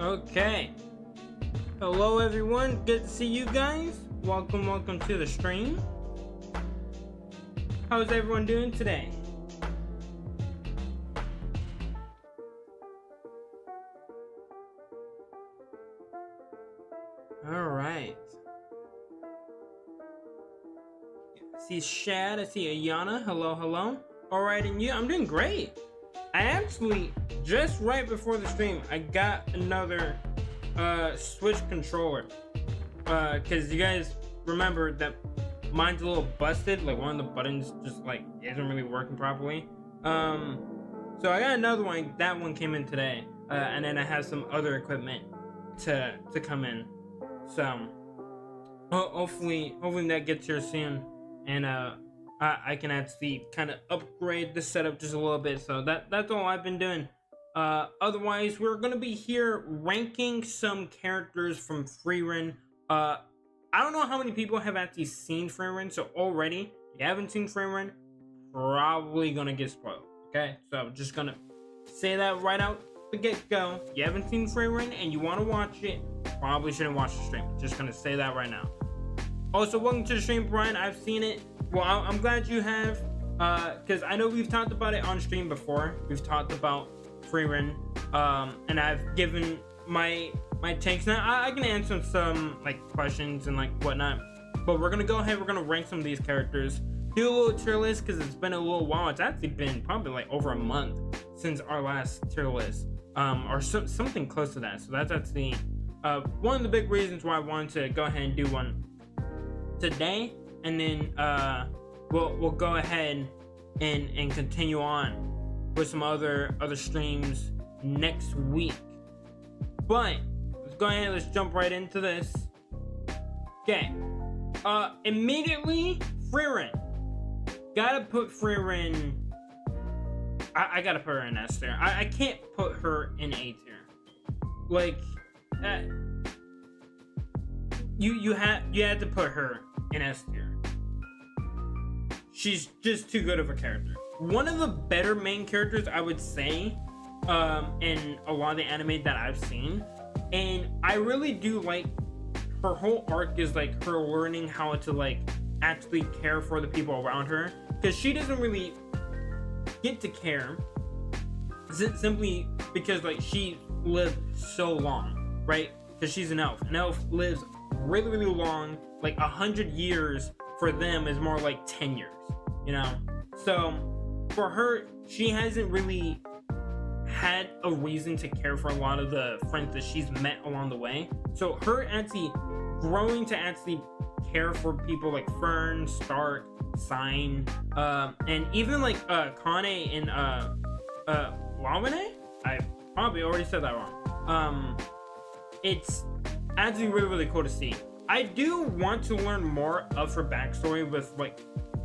Okay. Hello everyone. Good to see you guys. Welcome to the stream. How's everyone doing today? All right. I see Shad. I see Ayana. Hello. All right, and you? I'm doing great. I actually just right before the stream, I got another Switch controller. Cause you guys remember that mine's a little busted. Like one of the buttons just like isn't really working properly. So I got another one. That one came in today. And then I have some other equipment to come in. So hopefully that gets here soon, and I can actually kind of upgrade the setup just a little bit. So that's all I've been doing. Otherwise, we're gonna be here ranking some characters from Frieren. I don't know how many people have actually seen Frieren, so already, if you haven't seen Frieren, probably gonna get spoiled. Okay, so I'm just gonna say that right out the get-go. If you haven't seen Frieren and you want to watch it, probably shouldn't watch the stream. Just gonna say that right now. Also, welcome to the stream, Brian. I've seen it. Well, I'm glad you have, because I know we've talked about it on stream before. We've talked about Frieren, and I've given my takes. Now I can answer some like questions and like whatnot, but we're gonna go ahead. We're gonna rank some of these characters, do a little tier list, because it's been a little while. It's actually been probably like over a month since our last tier list, or something close to that. So that's actually one of the big reasons why I wanted to go ahead and do one today, and then we'll go ahead and continue on with some other streams next week. But let's go ahead, let's jump right into this. Okay, immediately Frieren. Gotta put Frieren. I gotta put her in S tier. I can't put her in A tier. Like you had to put her in S tier. She's just too good of a character. One of the better main characters, I would say, in a lot of the anime that I've seen, and I really do like her whole arc is like her learning how to like actually care for the people around her, because she doesn't really get to care simply because like she lived so long, right? Because she's an elf. An elf lives really long. Like 100 years for them is more like 10 years, you know? So for her, she hasn't really had a reason to care for a lot of the friends that she's met along the way. So her actually growing to actually care for people like Fern, Stark, Sign, and even like Kane and Lamine. I probably already said that wrong. It's actually really cool to see. I do want to learn more of her backstory with like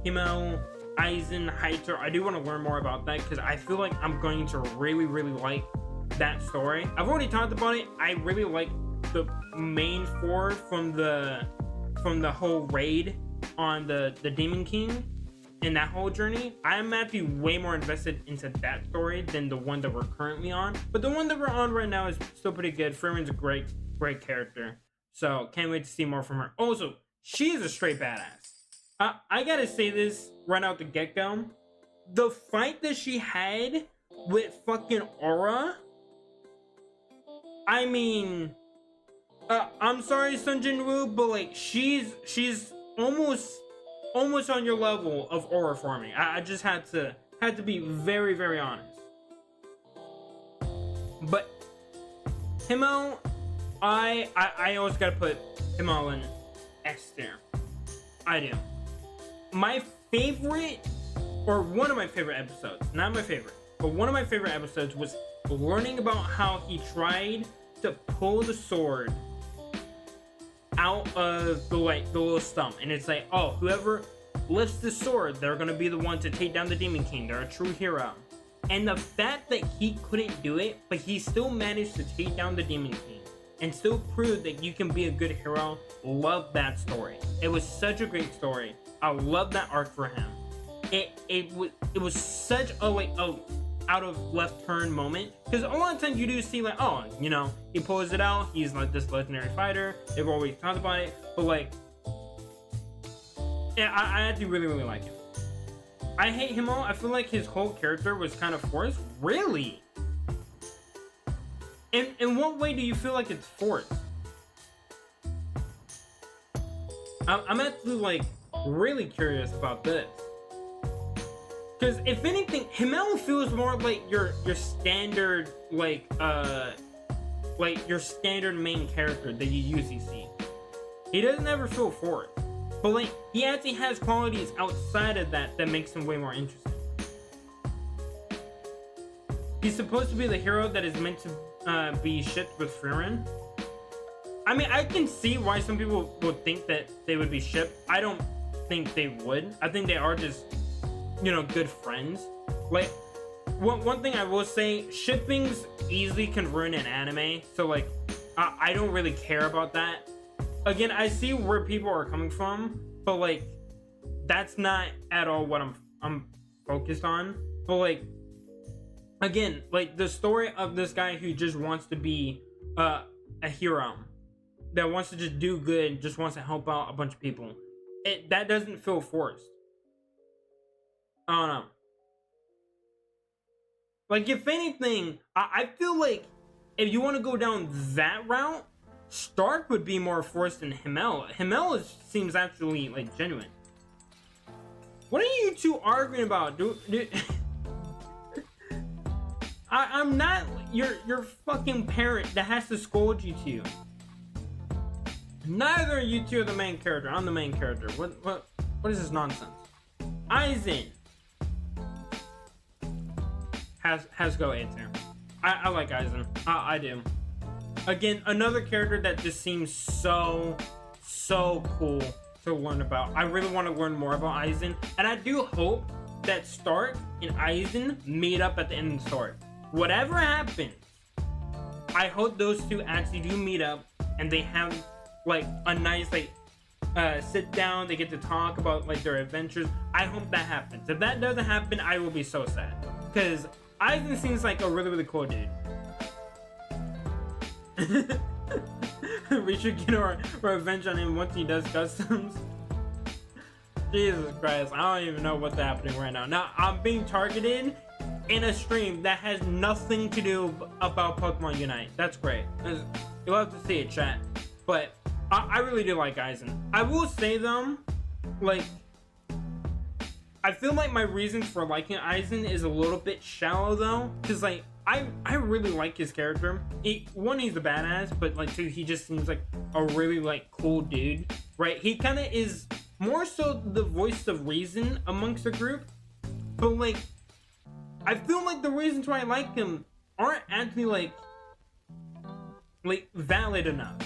Himmel, Eisen, Heiter. I do want to learn more about that, because I feel like I'm going to really like that story. I've already talked about it. I really like the main four from the whole raid on the Demon King and that whole journey. I'm actually way more invested into that story than the one that we're currently on. But the one that we're on right now is still pretty good. Frieren's a great character. So can't wait to see more from her. Also, she is a straight badass. I gotta say this right out the get-go. The fight that she had with fucking Aura, I mean, I'm sorry, Sun Jinwoo, but like she's almost on your level of Aura for me. I just had to be very honest. But Himmel, I always gotta put Himmel in S tier. I do. My favorite, or one of my favorite episodes, not my favorite, but one of my favorite episodes was learning about how he tried to pull the sword out of the little stump, and it's like, oh, whoever lifts the sword, they're gonna be the one to take down the Demon King. They're a true hero. And the fact that he couldn't do it, but he still managed to take down the Demon King and still prove that you can be a good hero. Love that story. It was such a great story. I love that arc for him. It was such a like out of left turn moment, because a lot of times you do see like, oh, you know, he pulls it out, he's like this legendary fighter, they've always talked about it, but like, yeah, I actually really like him. I hate him all. I feel like his whole character was kind of forced. Really? In what way do you feel like it's forced? I'm actually like really curious about this. Because if anything, Himmel feels more like your standard like your standard main character that you usually see. He doesn't ever feel forced. But like, he actually has qualities outside of that that makes him way more interesting. He's supposed to be the hero that is meant to be shipped with Frieren. I mean, I can see why some people would think that they would be shipped. I don't think they would. I think they are just, you know, good friends. Like, one thing I will say, shippings easily can ruin an anime. So like, I don't really care about that. Again, I see where people are coming from, but like, that's not at all what I'm focused on. But like, again, like the story of this guy who just wants to be a hero, that wants to just do good, just wants to help out a bunch of people. That doesn't feel forced. I don't know. Like, if anything, I feel like if you want to go down that route, Stark would be more forced than Himmel. Himmel seems actually like genuine. What are you two arguing about, dude? I'm not your fucking parent that has to scold you two. Neither of you two are the main character. I'm the main character. What is this nonsense? Aizen has to go A tier. I like Aizen. I do. Again, another character that just seems so cool to learn about. I really want to learn more about Aizen, and I do hope that Stark and Aizen meet up at the end of the story. Whatever happens, I hope those two actually do meet up and they have like a nice like sit down. They get to talk about like their adventures. I hope that happens. If that doesn't happen, I will be so sad, because Aizen seems like a really cool dude. We should get our revenge on him once he does customs. Jesus Christ, I don't even know what's happening right now. Now, I'm being targeted in a stream that has nothing to do about Pokemon Unite. That's great. You'll have to see it, chat. But I really do like Aizen. I will say though, like, I feel like my reasons for liking Aizen is a little bit shallow though, because like, I really like his character. One, he's a badass, but like two, he just seems like a really like cool dude, right? He kind of is more so the voice of reason amongst the group, but like, I feel like the reasons why I like him aren't actually like valid enough,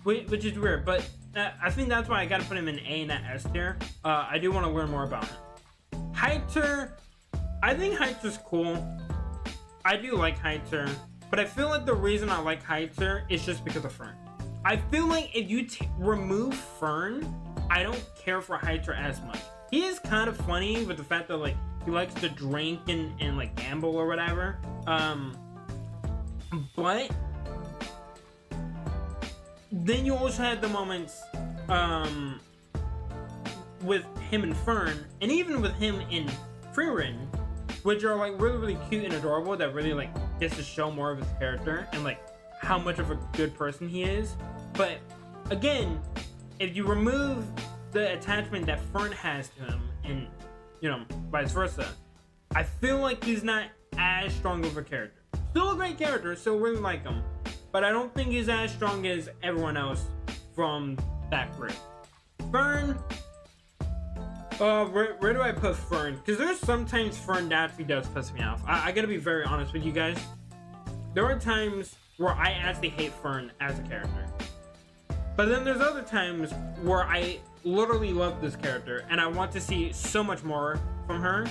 which is weird. But I think that's why I gotta put him in A, not S tier. I do want to learn more about him. Haiter, I think Haiter's cool. I do like Haiter, but I feel like the reason I like Haiter is just because of Fern. I feel like if you remove Fern, I don't care for Haiter as much. He is kind of funny with the fact that like he likes to drink and like gamble or whatever. But then you also had the moments with him and Fern, and even with him in Frieren, which are like really cute and adorable, that really like gets to show more of his character and like how much of a good person he is. But again, if you remove the attachment that Fern has to him, and you know, vice versa, I feel like he's not as strong of a character. Still a great character, still really like him, but I don't think he's as strong as everyone else from that group. Fern, where do I put Fern? Because there's sometimes Fern that actually does piss me off. I gotta be very honest with you guys. There are times where I actually hate Fern as a character, but then there's other times where I literally love this character and I want to see so much more from her.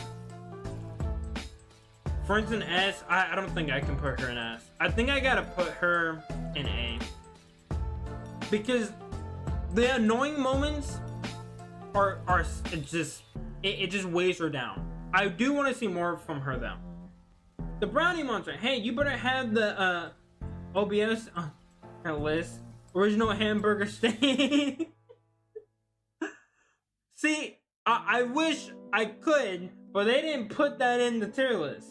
Fern's an S. I don't think I can put her in S. I think I gotta put her in A, because the annoying moments are it just weighs her down. I do want to see more from her though. the brownie monster. Hey, you better have the OBS list. Original hamburger steak. See, I wish I could, but they didn't put that in the tier list.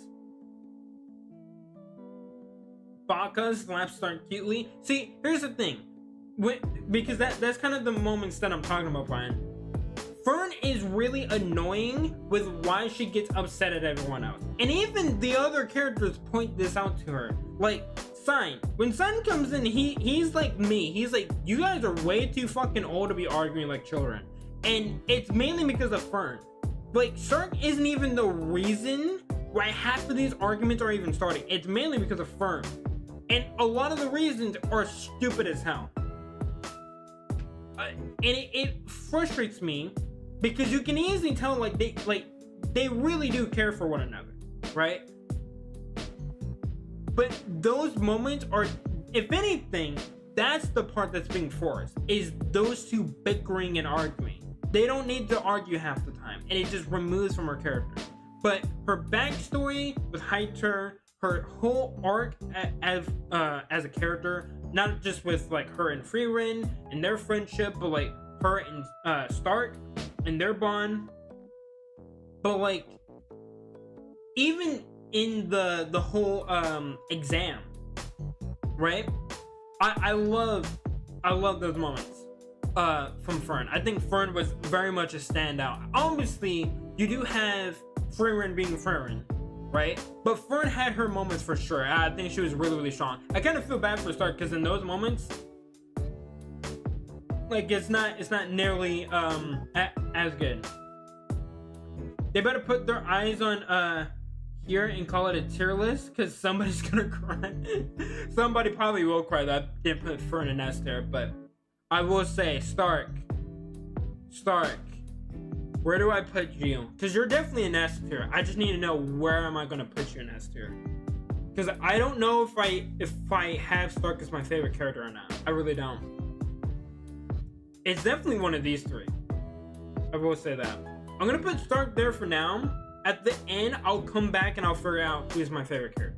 Baka slaps Stark cutely. See, here's the thing. Because that's kind of the moments that I'm talking about, Brian. Fern is really annoying with why she gets upset at everyone else. And even the other characters point this out to her. Like, Sign. When Sign comes in, he's like me. He's like, you guys are way too fucking old to be arguing like children. And it's mainly because of Fern. Like, Stark isn't even the reason why half of these arguments are even starting. It's mainly because of Fern. And a lot of the reasons are stupid as hell. And it frustrates me because you can easily tell they really do care for one another, right? But those moments are, if anything, that's the part that's being forced, is those two bickering and arguing. They don't need to argue half the time, and it just removes from her character. But her backstory with Hyter, her whole arc as a character, not just with like her and Frieren and their friendship, but like her and Stark and their bond. But like, even in the whole exam, right? I love those moments from Fern. I think Fern was very much a standout. Obviously, you do have Frieren being Frieren, right? But Fern had her moments for sure. I think she was really, really strong. I kind of feel bad for Stark because in those moments, like it's not nearly as good. They better put their eyes on here and call it a tier list because somebody's gonna cry. Somebody probably will cry that I didn't put Fern in S tier, but I will say Stark, where do I put you? Because you're definitely an S tier. I just need to know where am I gonna put you in S tier. Because I don't know if I have Stark as my favorite character or not. I really don't. It's definitely one of these three. I will say that. I'm gonna put Stark there for now. At the end, I'll come back and I'll figure out who's my favorite character.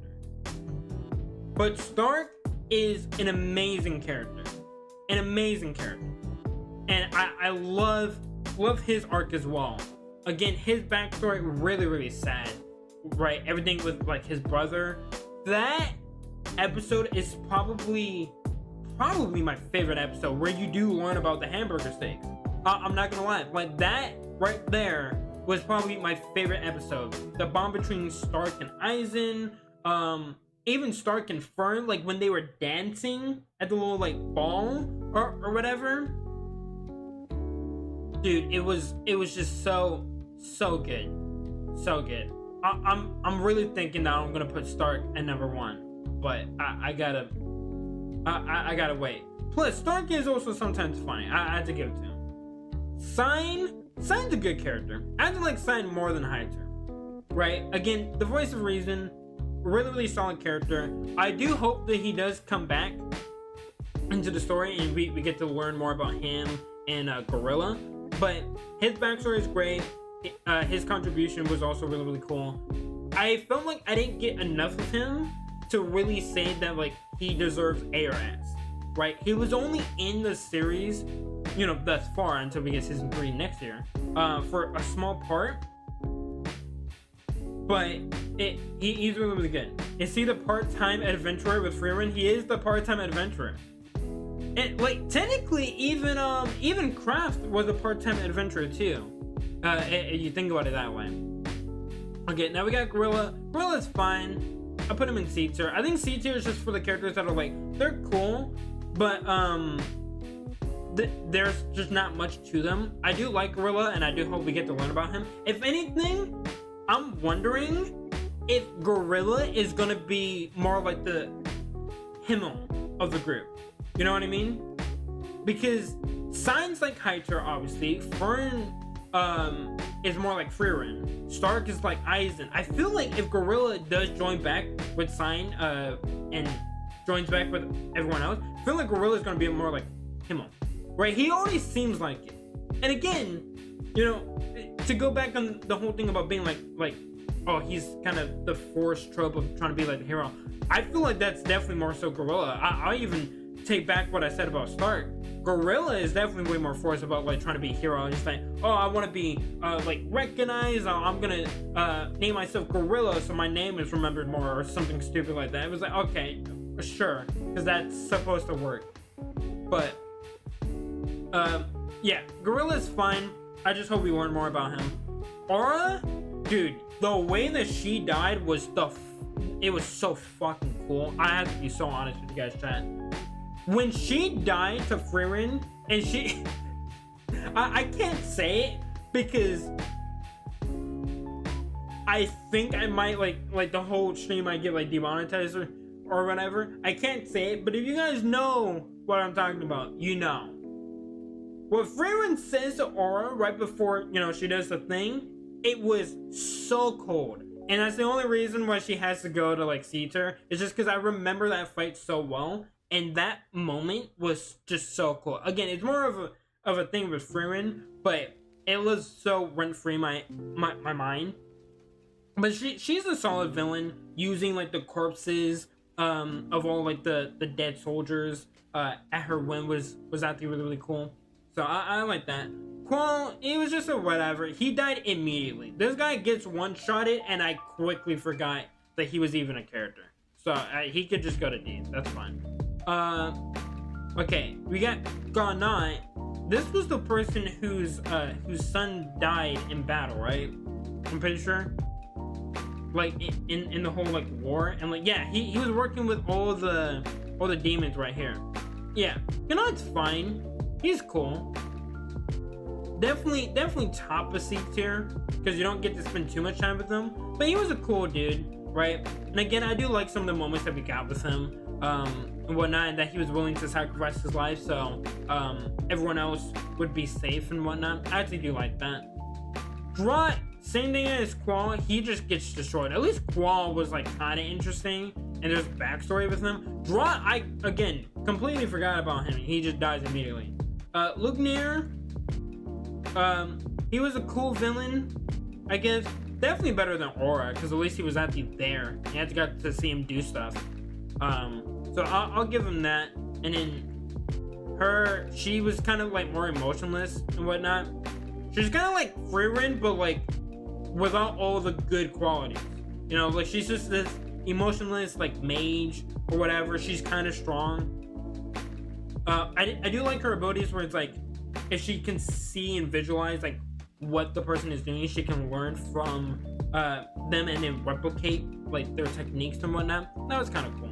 But Stark is an amazing character. An amazing character. And I love his arc as well. Again, his backstory really, really sad. Right? Everything with like his brother. That episode is probably my favorite episode, where you do learn about the hamburger steaks. I'm not gonna lie. Like that right there was probably my favorite episode. The bond between Stark and Eisen, even Stark and Fern, like when they were dancing at the little like ball or whatever. Dude, it was just so good, so good. I'm really thinking that I'm gonna put Stark at number 1, but I gotta wait. Plus, Stark is also sometimes funny. I have to give it to him. Sign's a good character. I actually like Sign more than Hyter. Right? Again, the voice of reason, really, really solid character. I do hope that he does come back into the story and we get to learn more about him and Gorilla. But his backstory is great. His contribution was also really, really cool. I felt like I didn't get enough of him to really say that like he deserves A or S. Right? He was only in the series, you know, thus far until we get season 3 next year, for a small part. But he's really, really good. Is he the part-time adventurer with Frieren? He is the part-time adventurer. And like technically, even Kraft was a part-time adventurer too. You think about it that way. Okay, now we got Gorilla. Gorilla's fine. I put him in C tier. I think C tier is just for the characters that are like, they're cool, but there's just not much to them. I do like Gorilla, and I do hope we get to learn about him. If anything, I'm wondering if Gorilla is gonna be more like the Himmel of the group. You know what I mean? Because Sign's like Hyter, obviously. Fern is more like Frieren. Stark is like Eisen. I feel like if Gorilla does join back with Sign and joins back with everyone else, I feel like Gorilla is gonna be more like Himmel. Right? He already seems like it. And again, you know, to go back on the whole thing about being like oh, he's kind of the forced trope of trying to be like the hero. I feel like that's definitely more so Gorilla. I'll even take back what I said about Stark. Gorilla is definitely way more forced about like trying to be a hero. He's like, oh, I want to be like recognized. I'm gonna name myself Gorilla so my name is remembered more, or something stupid like that. It was like, okay, sure, because that's supposed to work. But yeah, Gorilla's fine. I just hope we learn more about him. Aura, dude, the way that she died was it was so fucking cool. I have to be so honest with you guys, chat. When she died to Frieren, and she I can't say it because I think I might like the whole stream might get like demonetized or whatever. I can't say it, but if you guys know what I'm talking about, you know. What Frieren says to Aura right before, you know, she does the thing, it was so cold. And that's the only reason why she has to go to like see her. It's just because I remember that fight so well. And that moment was just so cool. Again, it's more of a thing with Frieren, but it was so rent-free my mind. But she's a solid villain, using like the corpses of all like the dead soldiers at her whim was actually really cool. So I like that. Qual, it was just a whatever. He died immediately. This guy gets one-shotted, and I quickly forgot that he was even a character. So he could just go to D. That's fine. Okay, we got Garnot. This was the person whose son died in battle, right? I'm pretty sure. Like in the whole like war, and like yeah, he was working with all the demons right here. Yeah, Garnot's fine. He's cool. Definitely top of C tier because you don't get to spend too much time with him. But he was a cool dude, right? And again, I do like some of the moments that we got with him. And whatnot, and that he was willing to sacrifice his life so everyone else would be safe and whatnot. I actually do like that. Drot, same thing as Qual, he just gets destroyed. At least Qual was like kind of interesting, and there's backstory with him. Drot, I again completely forgot about him. He just dies immediately. Lugnir, he was a cool villain, I guess. Definitely better than Aura, because at least he was actually there. You had to get to see him do stuff. So I'll give him that. And then she was kind of like more emotionless and whatnot. She's kind of like Frieren, but like without all the good qualities. You know, like she's just this emotionless like mage or whatever. She's kind of strong. I do like her abilities where it's like if she can see and visualize like what the person is doing, she can learn from them and then replicate like their techniques and whatnot. That was kind of cool.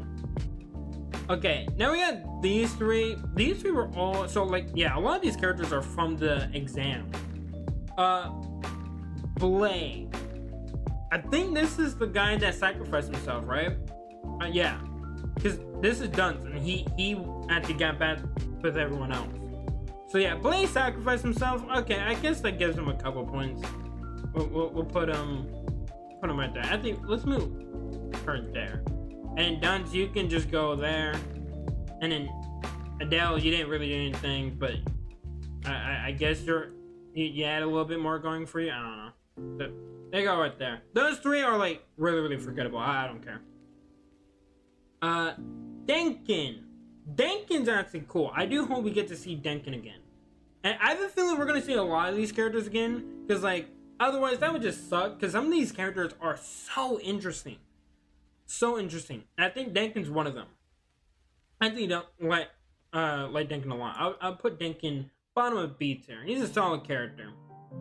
Okay, now we got these three. These three were all so like yeah, a lot of these characters are from the exam. Blade. I think this is the guy that sacrificed himself, right? Yeah, because this is Dunce, and he actually got back with everyone else. So yeah, Blade sacrificed himself. Okay, I guess that gives him a couple points. We'll put him right there. I think let's move her there. And Dunce, you can just go there. And then Adele, you didn't really do anything, but I guess you had a little bit more going for you. I don't know. But they go right there. Those three are like really forgettable. I don't care. Denkin. Denkin's actually cool. I do hope we get to see Denkin again. And I have a feeling we're gonna see a lot of these characters again, because like otherwise that would just suck. Because some of these characters are so interesting. So interesting. And I think Denkin's one of them. I think you don't like Denkin a lot. I'll put Denkin bottom of B tier. He's a solid character.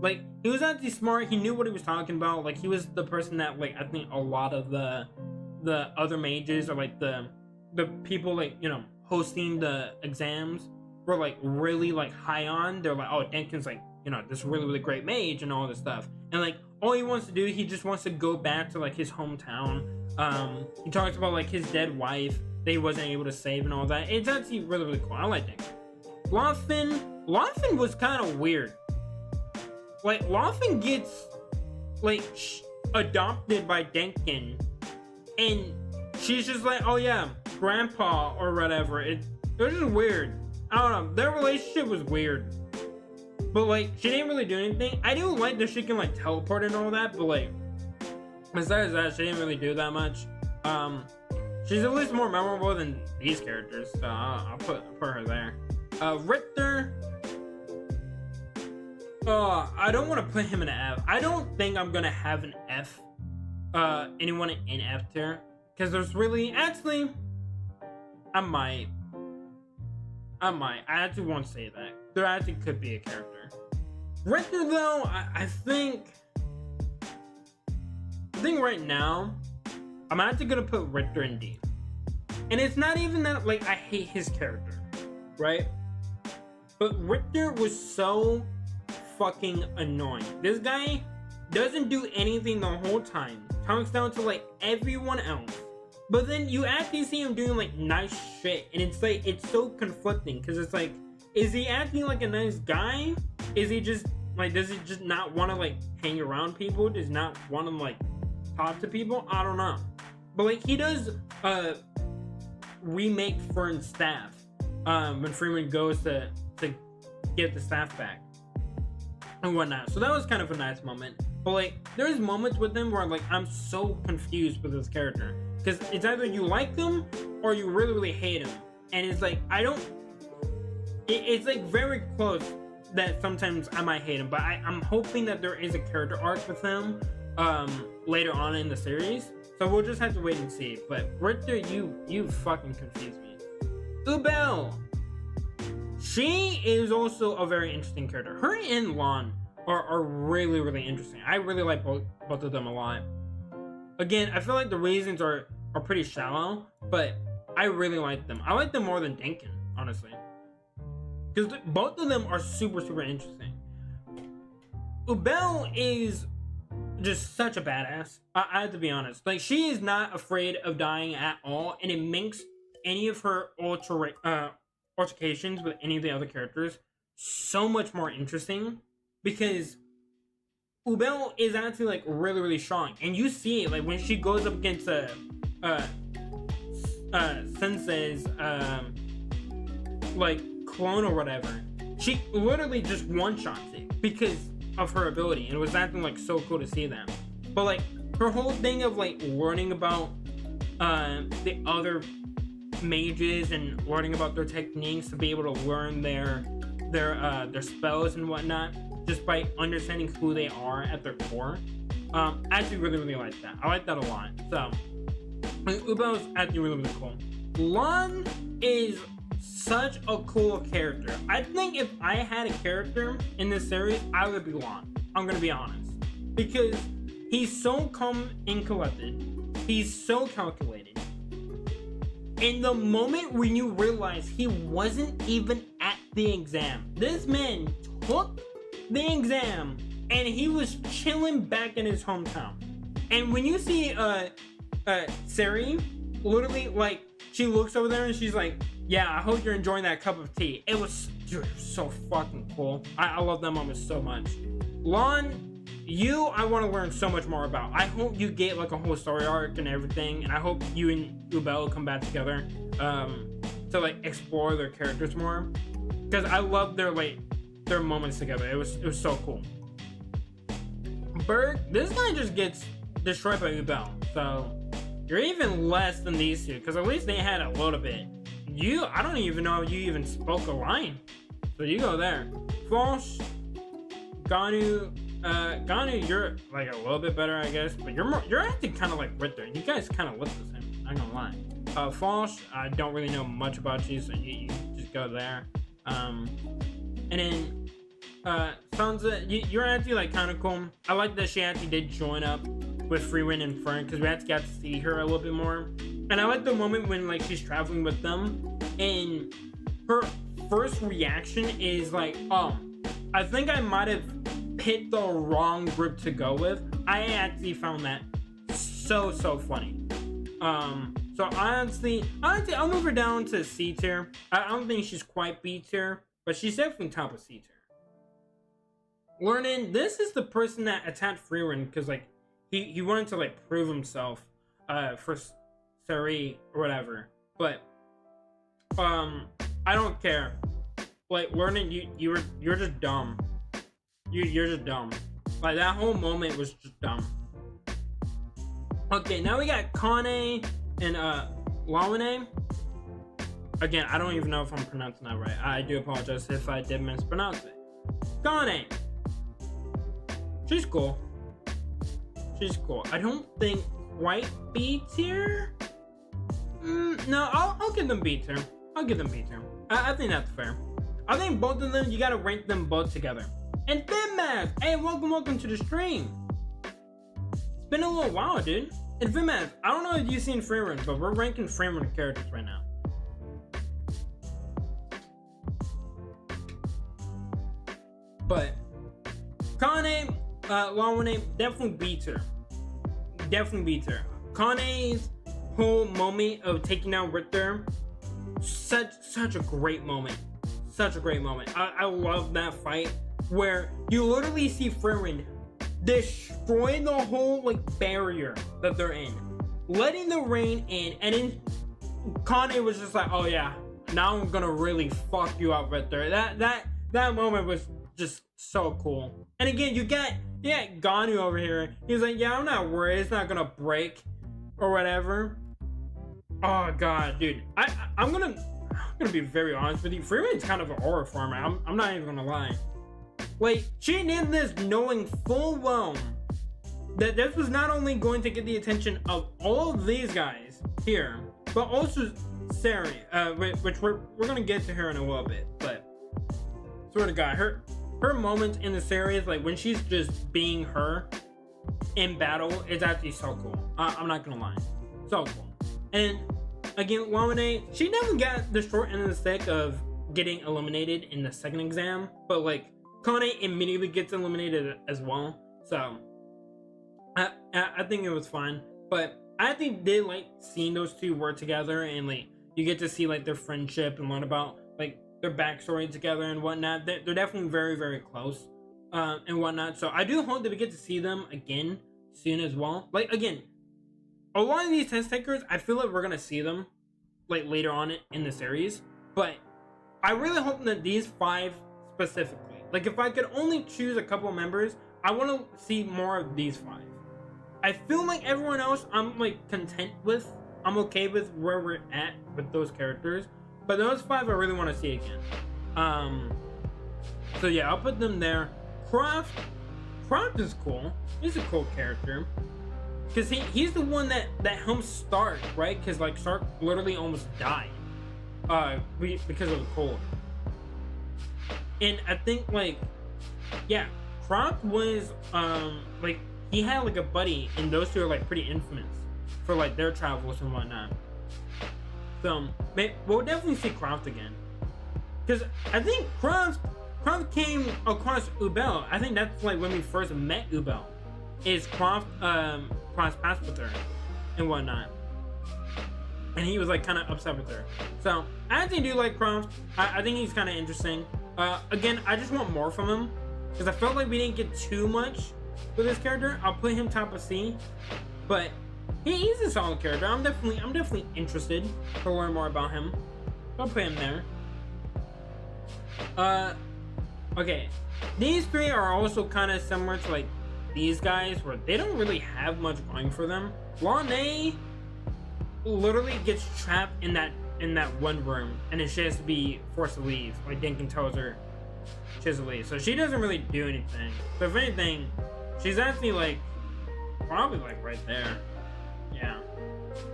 Like, he was actually smart. He knew what he was talking about. Like, he was the person that, like, I think a lot of the other mages or, like, the people, like, you know, hosting the exams were, like, really, like, high on. They're like, oh, Denkin's, like, you know, this really great mage and all this stuff. And, like, all he wants to do, he just wants to go back to, like, his hometown. He talks about, like, his dead wife that he wasn't able to save and all that. It's actually really cool. I like Denkin. Lawfin was kind of weird. Like, Lawfin gets, like, adopted by Denkin, and she's just like, oh yeah, grandpa or whatever. It was just weird. I don't know. Their relationship was weird. But, like, she didn't really do anything. I do like that she can, like, teleport and all that, but, like, Besides that, she didn't really do that much. She's at least more memorable than these characters, so I'll put her there. Richter. I don't want to put him in an F. I don't think I'm gonna have an F. Anyone in F tier, because there's really actually. I might. I actually won't say that. There actually could be a character. Richter though, I think right now, I'm actually gonna put Richter in D. And it's not even that like I hate his character, right? But Richter was so fucking annoying. This guy doesn't do anything the whole time. Talks down to like everyone else. But then you actually see him doing like nice shit, and it's like it's so conflicting because it's like, is he acting like a nice guy? Is he just like, does he just not want to like hang around people? Does not want to like talk to people? I don't know. But like he does remake Frieren staff when Frieren goes to get the staff back and whatnot. So that was kind of a nice moment. But like there's moments with him where like I'm so confused with this character. Because it's either you like them or you really, really hate him. And it's like, it's like very close that sometimes I might hate him. But I'm hoping that there is a character arc with him later on in the series. So we'll just have to wait and see. But Richter, you fucking confuse me. Ubel. She is also a very interesting character. Her and Lon are really, really interesting. I really like both of them a lot. Again, I feel like the reasons are pretty shallow, but I really like them. I like them more than Dinkin, honestly. Because both of them are super, super interesting. Ubel is just such a badass. I have to be honest. Like, she is not afraid of dying at all, and it makes any of her altercations with any of the other characters so much more interesting. Because Ubel is actually like really, really strong, and you see it like when she goes up against Sensei's like clone or whatever. She literally just one-shots it because of her ability, and it was acting like so cool to see that. But like her whole thing of like learning about the other mages and learning about their techniques to be able to learn their spells and whatnot, just by understanding who they are at their core. I actually really, really like that. I like that a lot. So, Ubel is actually really, really cool. Lon is such a cool character. I think if I had a character in this series, I would be Lon. I'm gonna be honest. Because he's so calm and collected. He's so calculated. In the moment when you realize he wasn't even at the exam, this man took the exam and he was chilling back in his hometown. And when you see Sari, literally like she looks over there and she's like, yeah, I hope you're enjoying that cup of tea. It was, dude, so fucking cool. I love that moment so much. Lon, I want to learn so much more about. I hope you get like a whole story arc and everything, and I hope you and Ubel come back together to like explore their characters more, because I love their moments together. It was so cool. Berg, this guy just gets destroyed by Ubel, so you're even less than these two, because at least they had a little bit. I don't even know if you even spoke a line, so you go there. False, Ganu, you're like a little bit better, I guess, but you're acting kind of like Richter. You guys kind of look the same, I'm not gonna lie. False, I don't really know much about you, so you just go there. And then Sansa, you're actually like kind of cool. I like that she actually did join up with Frieren and Fern, because we actually got to see her a little bit more. And I like the moment when like she's traveling with them, and her first reaction is like, oh, I think I might have picked the wrong group to go with. I actually found that so funny. So honestly, I'll move her down to C tier. I don't think she's quite B tier, but she's definitely top of C tier. Learning, this is the person that attacked Frieren because like he wanted to like prove himself for Sari or whatever. But I don't care. Like, Learning, you're just dumb. You're just dumb. Like, that whole moment was just dumb. Okay, now we got Kane and Lawane. Again, I don't even know if I'm pronouncing that right. I do apologize if I did mispronounce it. Kane. She's cool. She's cool. I don't think quite B tier. No, I'll give them B tier. I'll give them B tier. I think that's fair. I think both of them, you gotta rank them both together. And Finmask! Hey, welcome to the stream. It's been a little while, dude. And Finmask, I don't know if you've seen Frieren, but we're ranking Frieren characters right now. But Kane, Lawane, definitely beats her. Definitely beats her. Kane's whole moment of taking down Richter, such a great moment. Such a great moment. I love that fight where you literally see Frieren destroy the whole like barrier that they're in, letting the rain in, and then Kane was just like, oh yeah, now I'm gonna really fuck you up right there. That moment was just so cool. And again, you got Ganu over here. He's like, yeah, I'm not worried, it's not gonna break or whatever. Oh god, dude, I'm gonna be very honest with you. Frieren's kind of an aura farmer. I'm not even gonna lie. Like, she did this knowing full well that this was not only going to get the attention of all of these guys here, but also Sari, which we're gonna get to her in a little bit. But swear to God, her moments in the series, like when she's just being her in battle, is actually so cool. I'm not gonna lie, so cool. And again, Lawane, she never got the short end of the stick of getting eliminated in the second exam, but like Kane immediately gets eliminated as well, so I think it was fine. But I think they like seeing those two work together, and like you get to see like their friendship and learn about like their backstory together and whatnot. They're definitely very close and whatnot. So I do hope that we get to see them again soon as well. Like again, a lot of these test takers, I feel like we're gonna see them like later on in the series, but I really hope that these 5 specifically, like if I could only choose a couple members, I want to see more of these 5. I feel like everyone else I'm like content with. I'm okay with where we're at with those characters, but those 5 I really want to see again. So yeah, I'll put them there. Croft is cool. He's a cool character because he's the one that helped Stark, right? Because like Stark literally almost died because of the cold. And I think like, yeah, Croft was like he had like a buddy, and those two are like pretty infamous for like their travels and whatnot. So we'll definitely see Croft again, because I think Croft came across Ubel. I think that's like when we first met Ubel, is Croft cross paths with her and whatnot, and he was like kind of upset with her. So I actually do like Croft. I think he's kind of interesting. Again, I just want more from him because I felt like we didn't get too much with this character. I'll put him top of C, but he's a solid character. I'm definitely interested to learn more about him. I'll put him there. Okay, these 3 are also kind of similar to like these guys, where they don't really have much going for them. Lawane literally gets trapped in that one room, and then she has to be forced to leave. Like Dinkin tells her she has to leave, so she doesn't really do anything. So if anything, she's actually like probably like right there. Yeah,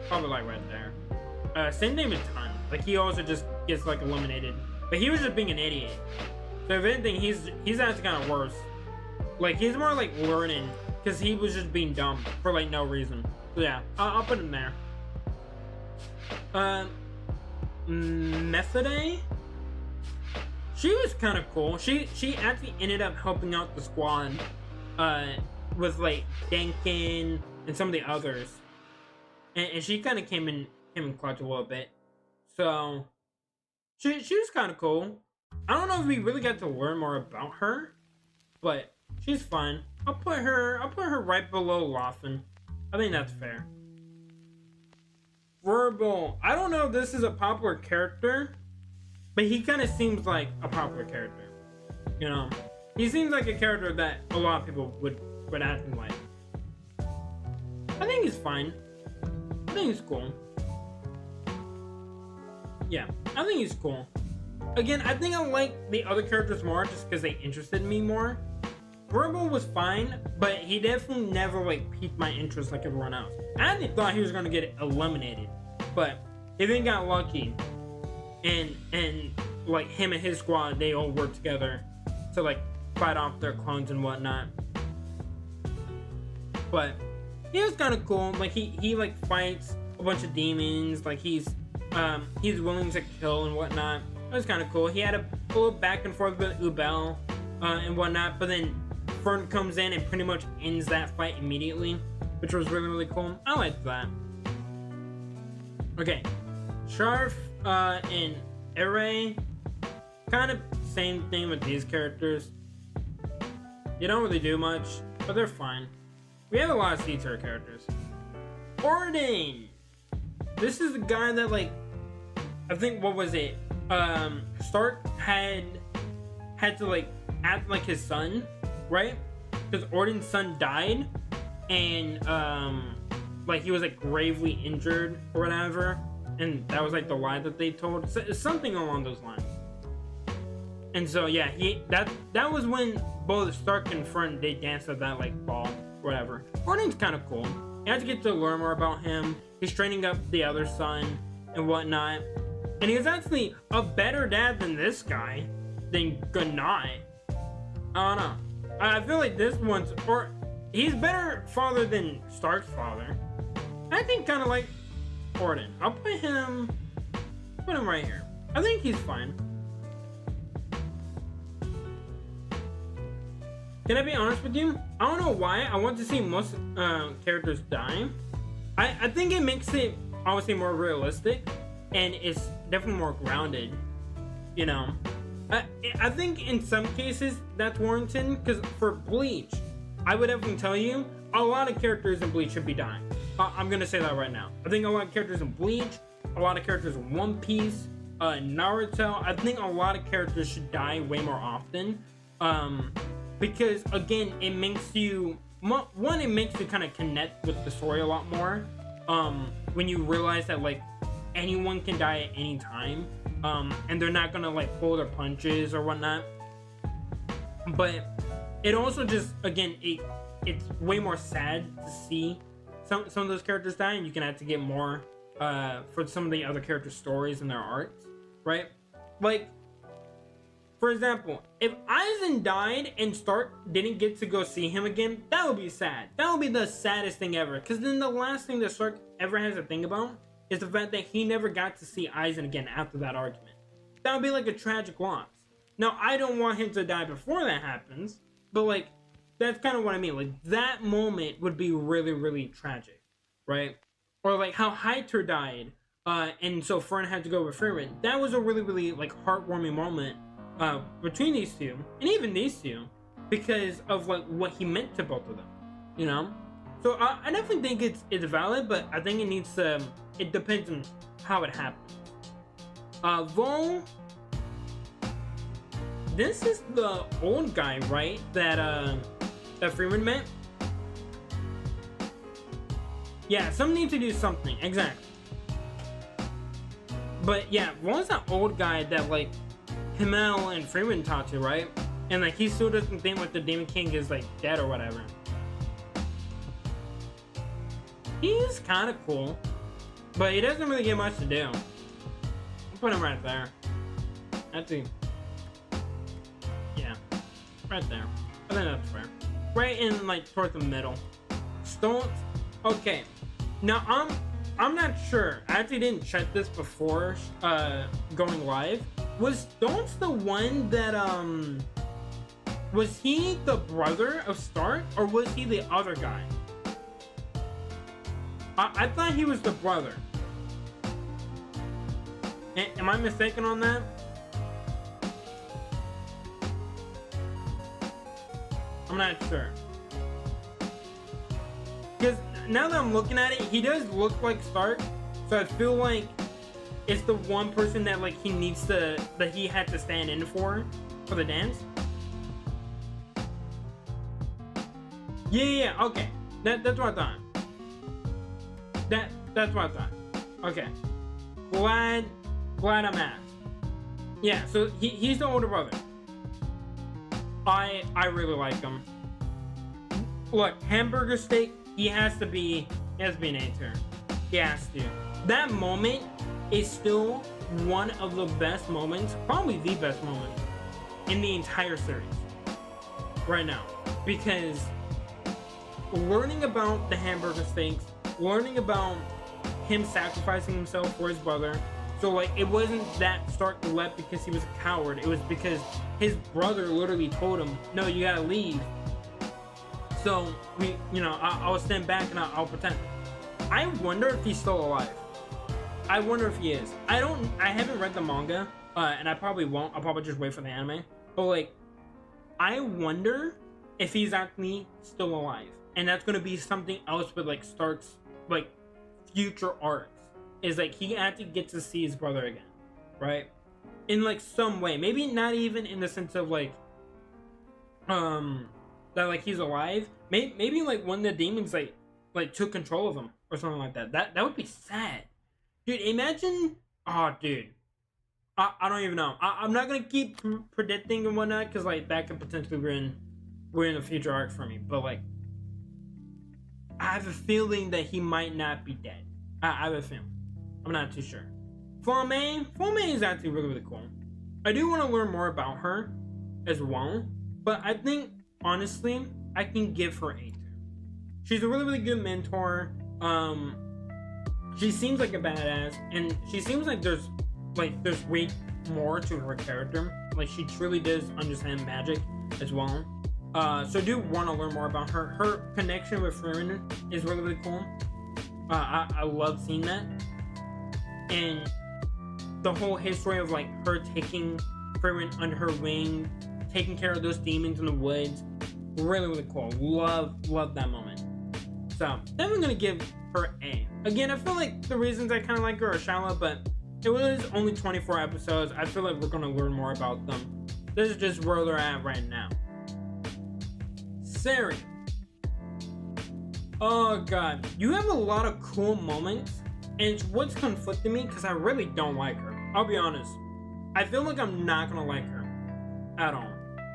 probably like right there. Same thing with Ton. Like he also just gets like eliminated, but he was just being an idiot. So if anything, he's actually kind of worse. Like he's more like learning, because he was just being dumb for like no reason. So yeah, I'll put him there. Methode, she was kind of cool. She actually ended up helping out the squad with like Denkin and some of the others, and she kind of came in clutch a little bit. So she was kind of cool. I don't know if we really got to learn more about her, but she's fine. I'll put her right below Lawson. I think that's fair. Verbal. I don't know if this is a popular character, but he kind of seems like a popular character. You know, he seems like a character that a lot of people would actually like. I think he's fine. I think he's cool. Yeah, I think he's cool. Again, I think I like the other characters more just because they interested me more. Verbal was fine, but he definitely never like piqued my interest like everyone else. I actually thought he was gonna get eliminated, but he then got lucky, and like him and his squad, they all worked together to like fight off their clones and whatnot. But he was kind of cool. Like he like fights a bunch of demons. Like he's willing to kill and whatnot. It was kind of cool. He had a little back and forth with Ubel and whatnot, but then Frieren comes in and pretty much ends that fight immediately, which was really cool. I liked that. Okay, Sharf and Ere, kind of same thing with these characters. You don't really do much, but they're fine. We have a lot of C-tier characters. Orden! This is the guy that, like, I think, what was it? Stark had to, like, act like his son, right? Because Orden's son died, and, like, he was, like, gravely injured or whatever, and that was, like, the lie that they told. So, something along those lines. And so, yeah, that was when both Stark and Frieren, they danced at that, like, ball, whatever. Orden's kind of cool. You have to get to learn more about him. He's training up the other son and whatnot. And he was actually a better dad than this guy, than Gunai. I don't know. I feel like this one's, or he's better father than Stark's father. I think kind of like Orden. I'll put him right here. I think he's fine. Can I be honest with you? I don't know why I want to see most characters die. I think it makes it obviously more realistic, and it's definitely more grounded, you know. I think in some cases that's warranted, because for Bleach, I would definitely tell you a lot of characters in Bleach should be dying. I'm gonna say that right now. I think a lot of characters in Bleach, a lot of characters in One Piece, Naruto, I think a lot of characters should die way more often. Because again, it makes you it makes you kind of connect with the story a lot more. When you realize that like anyone can die at any time, and they're not gonna like pull their punches or whatnot. But it also just, again, it's way more sad to see some of those characters die, and you can have to get more for some of the other characters' stories and their arcs, right? Like, for example, if Aizen died and Stark didn't get to go see him again, that would be sad. That would be the saddest thing ever. Because then the last thing that Stark ever has to think about is the fact that he never got to see Aizen again after that argument. That would be like a tragic loss. Now, I don't want him to die before that happens, but like, that's kind of what I mean. Like, that moment would be really tragic, right? Or like how Hyter died, and so Frieren had to go with Frieren. That was a really like heartwarming moment between these two, and even these two, because of like what he meant to both of them, you know. So I definitely think it's valid, but I think it needs to. It depends on how it happens. Vol. This is the old guy, right? That Frieren met. Yeah, some need to do something exactly. But yeah, Vol's that old guy that like Himmel and Frieren talked to, right? And like he still doesn't think like the Demon King is like dead or whatever. He's kind of cool, but he doesn't really get much to do. I'll put him right there. That's it. Yeah, right there. I think that's fair. Right in like towards the middle. Stones. Okay. Now I'm not sure. I actually didn't check this before going live. Was Stones the one that was he the brother of Stark, or was he the other guy? I thought he was the brother. Am I mistaken on that? I'm not sure. Because now that I'm looking at it, he does look like Stark. So I feel like it's the one person that like he needs to, that he had to stand in for the dance. Yeah, okay. That's what I thought. That's what I thought. Okay. Glad I'm asked. Yeah, so he's the older brother. I really like him. Look, hamburger steak, he has to be an A tier. He has to. That moment is still one of the best moments, probably the best moment in the entire series right now. Because learning about the hamburger steaks, learning about him sacrificing himself for his brother. So like, it wasn't that Stark left because he was a coward. It was because his brother literally told him, no, you gotta leave. So I'll stand back and I'll protect him. I wonder if he's still alive. I wonder if he is. I haven't read the manga, and I probably won't. I'll probably just wait for the anime. But like, I wonder if he's actually still alive. And that's gonna be something else with like Stark's like future arcs. Is like he actually gets to see his brother again, right? In like some way, maybe not even in the sense of like that like he's alive. Maybe like when the demons like took control of him or something like that. That would be sad, dude. Imagine, oh dude, I don't even know. I'm not gonna keep predicting and whatnot because like that could potentially ruin the future arc for me. But like, I have a feeling that he might not be dead. I have a feeling. I'm not too sure. Flamay is actually really cool. I do want to learn more about her as well, but I think honestly I can give her A tier. She's a really good mentor. She seems like a badass, and she seems like there's way more to her character. Like she truly does understand magic as well. So I do want to learn more about her. Her connection with Frieren is really cool. I love seeing that. And the whole history of like her taking Frieren under her wing, taking care of those demons in the woods, really cool. Love that moment. So then I'm gonna give her A. Again, I feel like the reasons I kind of like her are shallow, but it was only 24 episodes. I feel like we're gonna learn more about them. This is just where they're at right now. Sari. Oh god, you have a lot of cool moments. And it's what's conflicting me because I really don't like her. I'll be honest. I feel like I'm not gonna like her at all.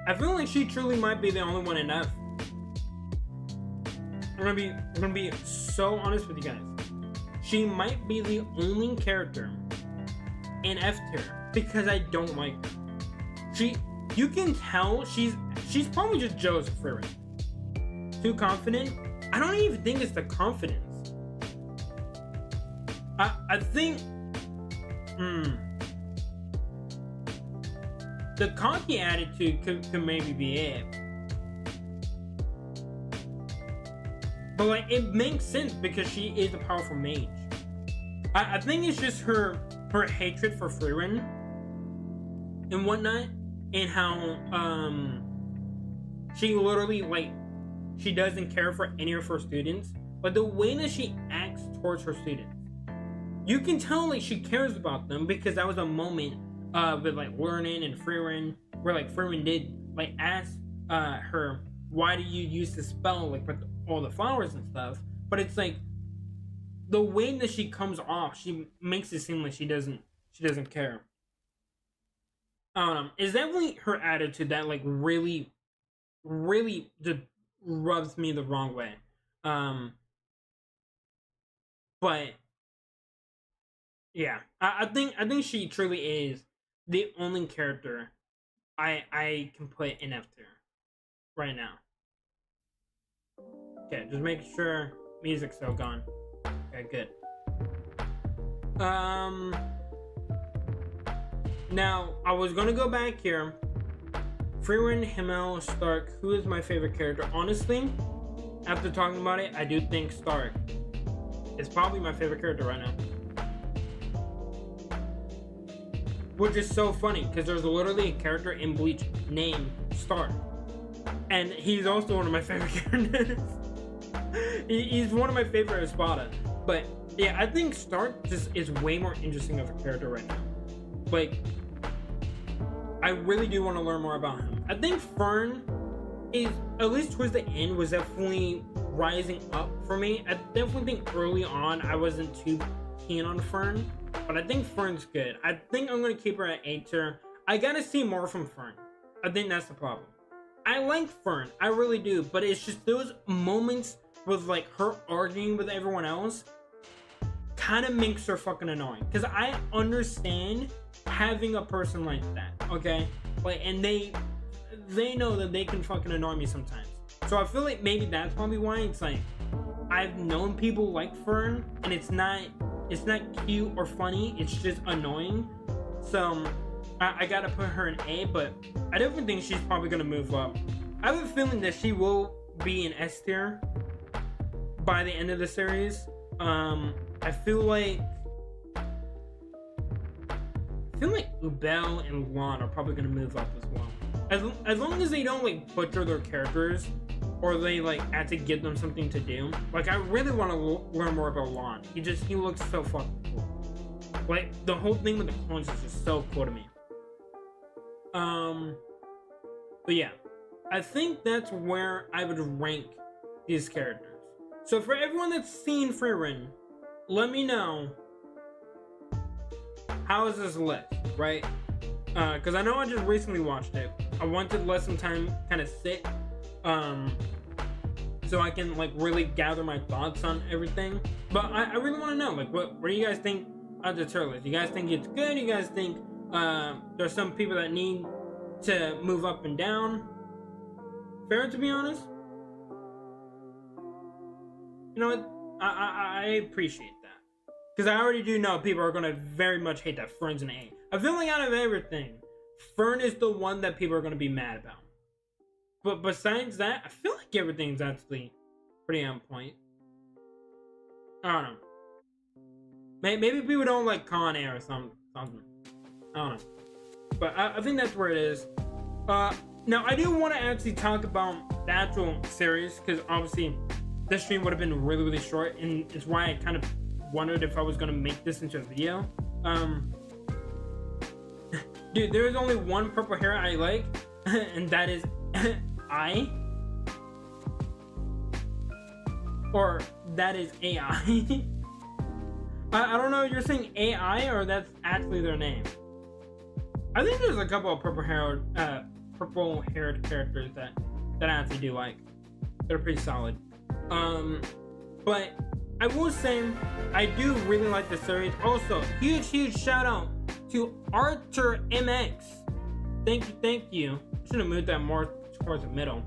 I feel like she truly might be the only one in F. I'm gonna be so honest with you guys. She might be the only character in F tier because I don't like her. You can tell she's probably just jealous of Frieren. Too confident. I don't even think it's the confidence. I think the cocky attitude could maybe be it. But like it makes sense because she is a powerful mage. I think it's just her hatred for Frieren and whatnot, and how she literally like she doesn't care for any of her students. But the way that she acts towards her students, you can tell like she cares about them because that was a moment with like learning and Frieren where like Frieren did like ask her, why do you use this spell like with all the flowers and stuff? But it's like the way that she comes off, she makes it seem like she doesn't care. It's definitely her attitude that like really just rubs me the wrong way. But yeah, I think she truly is the only character I can put in F tier right now. Okay, just making sure music's still gone. Okay, good. Now I was gonna go back here. Frieren, Himmel, Stark. Who is my favorite character? Honestly, after talking about it, I do think Stark is probably my favorite character right now. Which is so funny because there's literally a character in Bleach named Stark, and he's also one of my favorite characters. He's one of my favorite Espada. But yeah, I think Stark just is way more interesting of a character right now. Like, I really do want to learn more about him. I think Fern is, at least towards the end, was definitely rising up for me. I definitely think early on I wasn't too keen on Fern, but I think Fern's good. I think I'm gonna keep her at A tier. I gotta see more from Fern. I think that's the problem. I like Fern, I really do, but it's just those moments with like her arguing with everyone else kind of makes her fucking annoying. Because I understand having a person like that, okay? Like, and they know that they can fucking annoy me sometimes. So I feel like maybe that's probably why it's like I've known people like Fern, and it's not cute or funny. It's just annoying. So I gotta put her in A, but I definitely think she's probably gonna move up. I have a feeling that she will be in S tier by the end of the series. I feel like Ubel and Lon are probably gonna move up as well. As long as they don't like butcher their characters, or they like had to give them something to do. Like, I really want to learn more about Lon. He looks so fucking cool. Like, the whole thing with the clones is just so cool to me. But yeah, I think that's where I would rank these characters. So for everyone that's seen Frieren, let me know, how is this list, right? Because I know I just recently watched it. I wanted to let some time kind of sit, so I can like really gather my thoughts on everything. But I really want to know, like, what do you guys think of the tier list? You guys think it's good? You guys think there's some people that need to move up and down? Fair, to be honest. You know what? I appreciate that, because I already do know people are gonna very much hate that Fern's an A. I feel like out of everything, Fern is the one that people are gonna be mad about. But besides that, I feel like everything's actually pretty on point. I don't know. Maybe people don't like Con Air or something. I don't know. But I think that's where it is. Now, I do want to actually talk about the actual series, because obviously this stream would have been really, really short, and it's why I kind of wondered if I was going to make this into a video. Dude, there is only one purple hair I like, and that is I. Or that is AI. I don't know if you're saying AI or that's actually their name. I think there's a couple of purple-haired characters that I actually do like. They're pretty solid. But I will say I do really like the series. Also, huge shout out to Archer MX. Thank you. I should have moved that more towards the middle.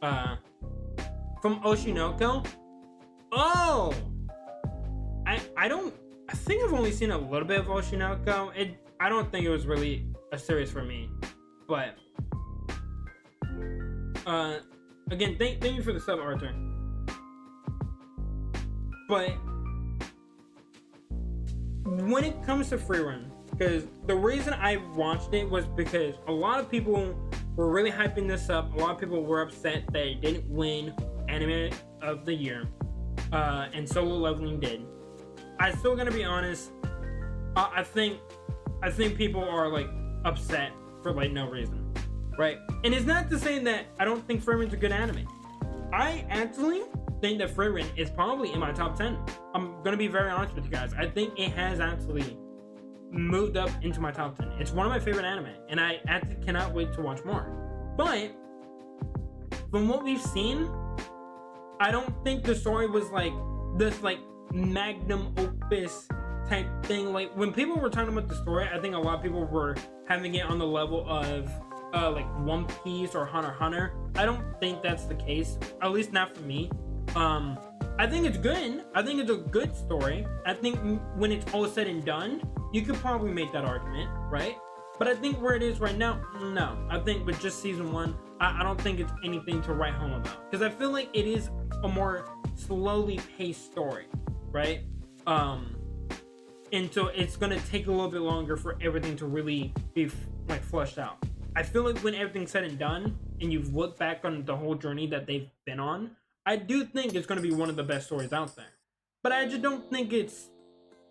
From Oshinoko. Oh, I think I've only seen a little bit of Oshinoko. I don't think it was really a series for me. But again, thank you for the sub, Arthur. But when it comes to Frieren, because the reason I watched it was because a lot of people were really hyping this up. A lot of people were upset that it didn't win Anime of the Year, and Solo Leveling did. I'm still gonna be honest. I think people are like upset for like no reason, right? And it's not to say that I don't think Frieren's a good anime. I actually think that Frieren is probably in my top 10. I'm gonna be very honest with you guys. I think it has actually moved up into my top 10. It's one of my favorite anime, and I actually cannot wait to watch more. But from what we've seen, I don't think the story was like this like magnum opus type thing. Like, when people were talking about the story, I think a lot of people were having it on the level of like One Piece or Hunter x Hunter. I don't think that's the case, at least not for me. I think it's good. I think it's a good story. I think when it's all said and done, you could probably make that argument, right? But I think where it is right now, no. I think with just season 1, I don't think it's anything to write home about, because I feel like it is a more slowly paced story, right? And so it's gonna take a little bit longer for everything to really be like fleshed out. I feel like when everything's said and done, and you've looked back on the whole journey that they've been on, I do think it's gonna be one of the best stories out there. But I just don't think it's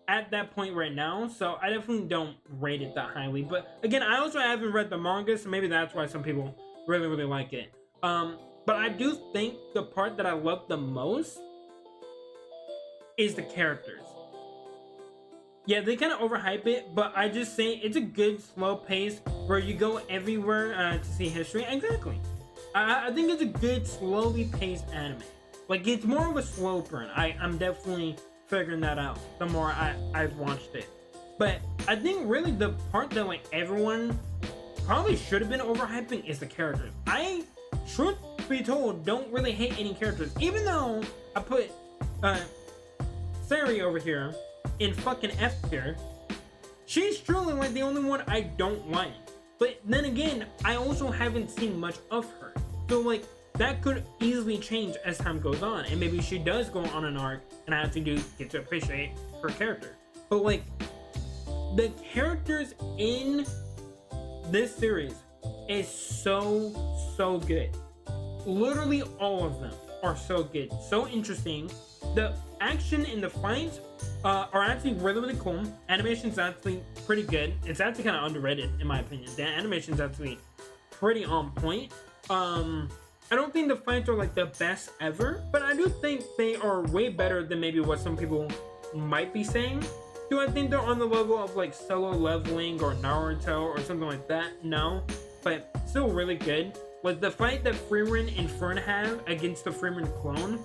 at that point right now, so I definitely don't rate it that highly. But again, I also haven't read the manga, so maybe that's why some people really like it. But I do think the part that I love the most is the characters. Yeah, they kind of overhype it, but I just say it's a good slow pace where you go everywhere to see history. Exactly. I think it's a good slowly paced anime. Like, it's more of a slow burn. I'm definitely figuring that out the more I've watched it. But I think really the part that like everyone probably should have been overhyping is the characters. I, truth be told, don't really hate any characters. Even though I put Sari over here in fucking F tier, she's truly like the only one I don't like. But then again, I also haven't seen much of her. So like, that could easily change as time goes on. And maybe she does go on an arc and I actually do get to appreciate her character. But like, the characters in this series is so good. Literally all of them are so good, so interesting. The action in the fights are actually really cool. Animation's actually pretty good. It's actually kind of underrated in my opinion. The animation's actually pretty on point. I don't think the fights are like the best ever, but I do think they are way better than maybe what some people might be saying. Do I think they're on the level of like Solo Leveling or Naruto or something like that? No, but still really good. Like the fight that Frieren and Frieren have against the Frieren clone,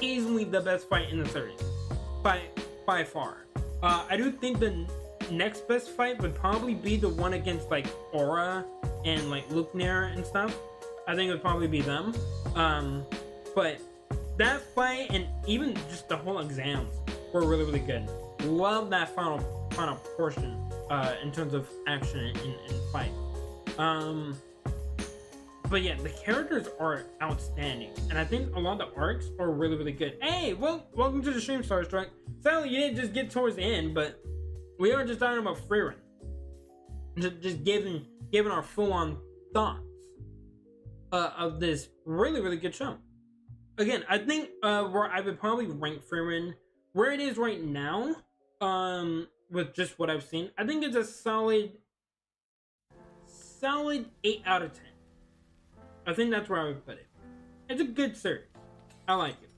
easily the best fight in the series, by far. I do think the next best fight would probably be the one against like Aura and like Lukner and stuff. I think it would probably be them. But that fight and even just the whole exams were really good. Love that final portion in terms of action and fight. But yeah, the characters are outstanding, and I think a lot of the arcs are really good. Hey, well, welcome to the stream, Starstruck. Sadly, you didn't just get towards the end, but we are just talking about Frieren. Just giving our full-on thoughts of this really good show. Again, I think where I would probably rank Frieren where it is right now, with just what I've seen, I think it's a solid 8 out of 10. I think that's where I would put it. It's a good series. I like it.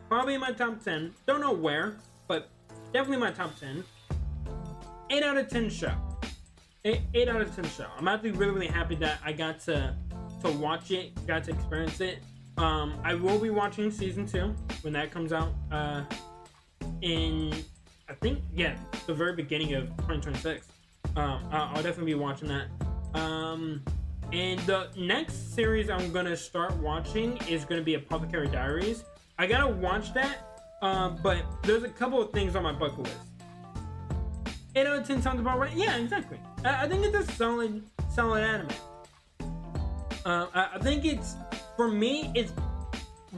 Probably in my top 10. Don't know where, but definitely my top 10. 8 out of 10 show. 8 out of 10 show. I'm actually really happy that I got to watch it, got to experience it. I will be watching season 2 when that comes out in, I think, yeah, the very beginning of 2026. I'll definitely be watching that. And the next series I'm gonna start watching is gonna be Apothecary Diaries. I gotta watch that, but there's a couple of things on my bucket list. 8 out of 10 sounds about right. Yeah, exactly. I think it's a solid anime. I think it's, for me, it's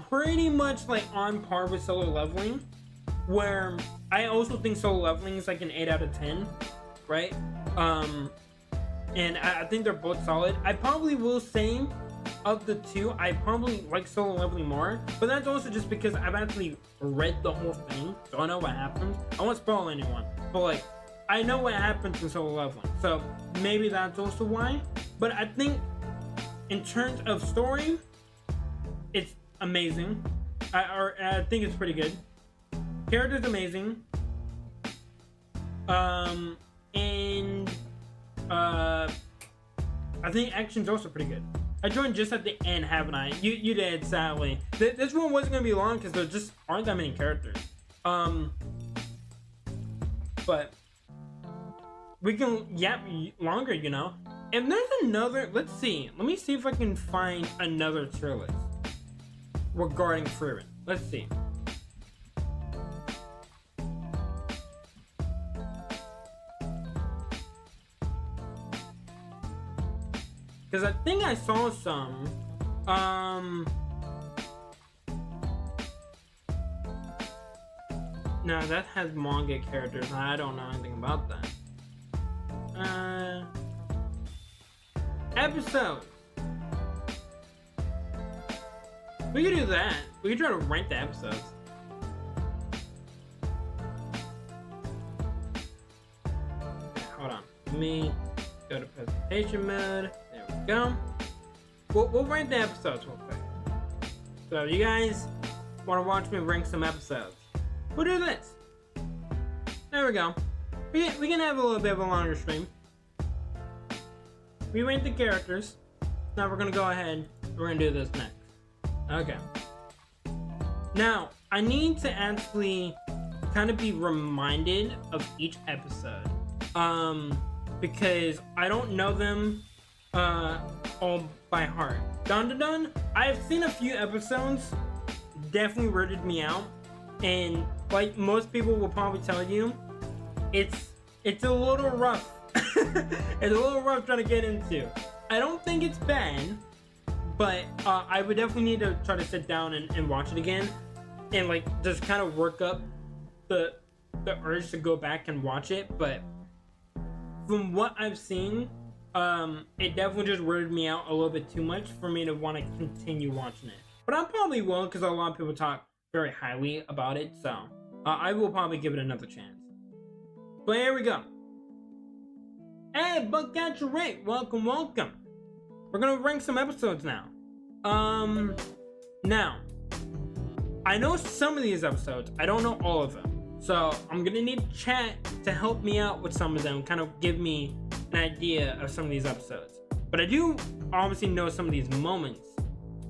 pretty much like on par with Solo Leveling, where I also think Solo Leveling is like an 8 out of 10, right? And I think they're both solid. I probably will say, of the two, I probably like Solo Leveling more, but that's also just because I've actually read the whole thing, so I know what happens. I won't spoil anyone, but like, I know what happens in Solo Leveling, so maybe that's also why. But I think, in terms of story, it's amazing. I think it's pretty good. Character's amazing. And I think action's also pretty good. I joined just at the end, haven't I? You did, sadly. This one wasn't gonna be long because there just aren't that many characters. But we can yap longer, you know. And there's another. Let's see. Let me see if I can find another tier list regarding Frieren. Let's see. Because I think I saw some. No, that has manga characters. I don't know anything about that. Episode. We could do that. We could try to rank the episodes. Okay, hold on. Let me go to presentation mode. There we go. We'll rank the episodes real quick. So you guys want to watch me rank some episodes, we'll do this. There we go. We can have a little bit of a longer stream. We rank the characters. Now we're gonna go ahead. We're gonna do this next. Okay. Now I need to actually kind of be reminded of each episode, because I don't know them all by heart. Dun dun dun. I've seen a few episodes. Definitely weirded me out, and like most people will probably tell you, it's a little rough. It's a little rough trying to get into. I don't think it's bad, but I would definitely need to try to sit down and watch it again, and like just kind of work up the urge to go back and watch it. But from what I've seen, it definitely just weirded me out a little bit too much for me to want to continue watching it. But I probably will, because a lot of people talk very highly about it, so I will probably give it another chance. But here we go. Hey, Bugcatcher Ray, welcome. We're gonna rank some episodes now. Now, I know some of these episodes, I don't know all of them. So I'm gonna need chat to help me out with some of them, kind of give me an idea of some of these episodes. But I do obviously know some of these moments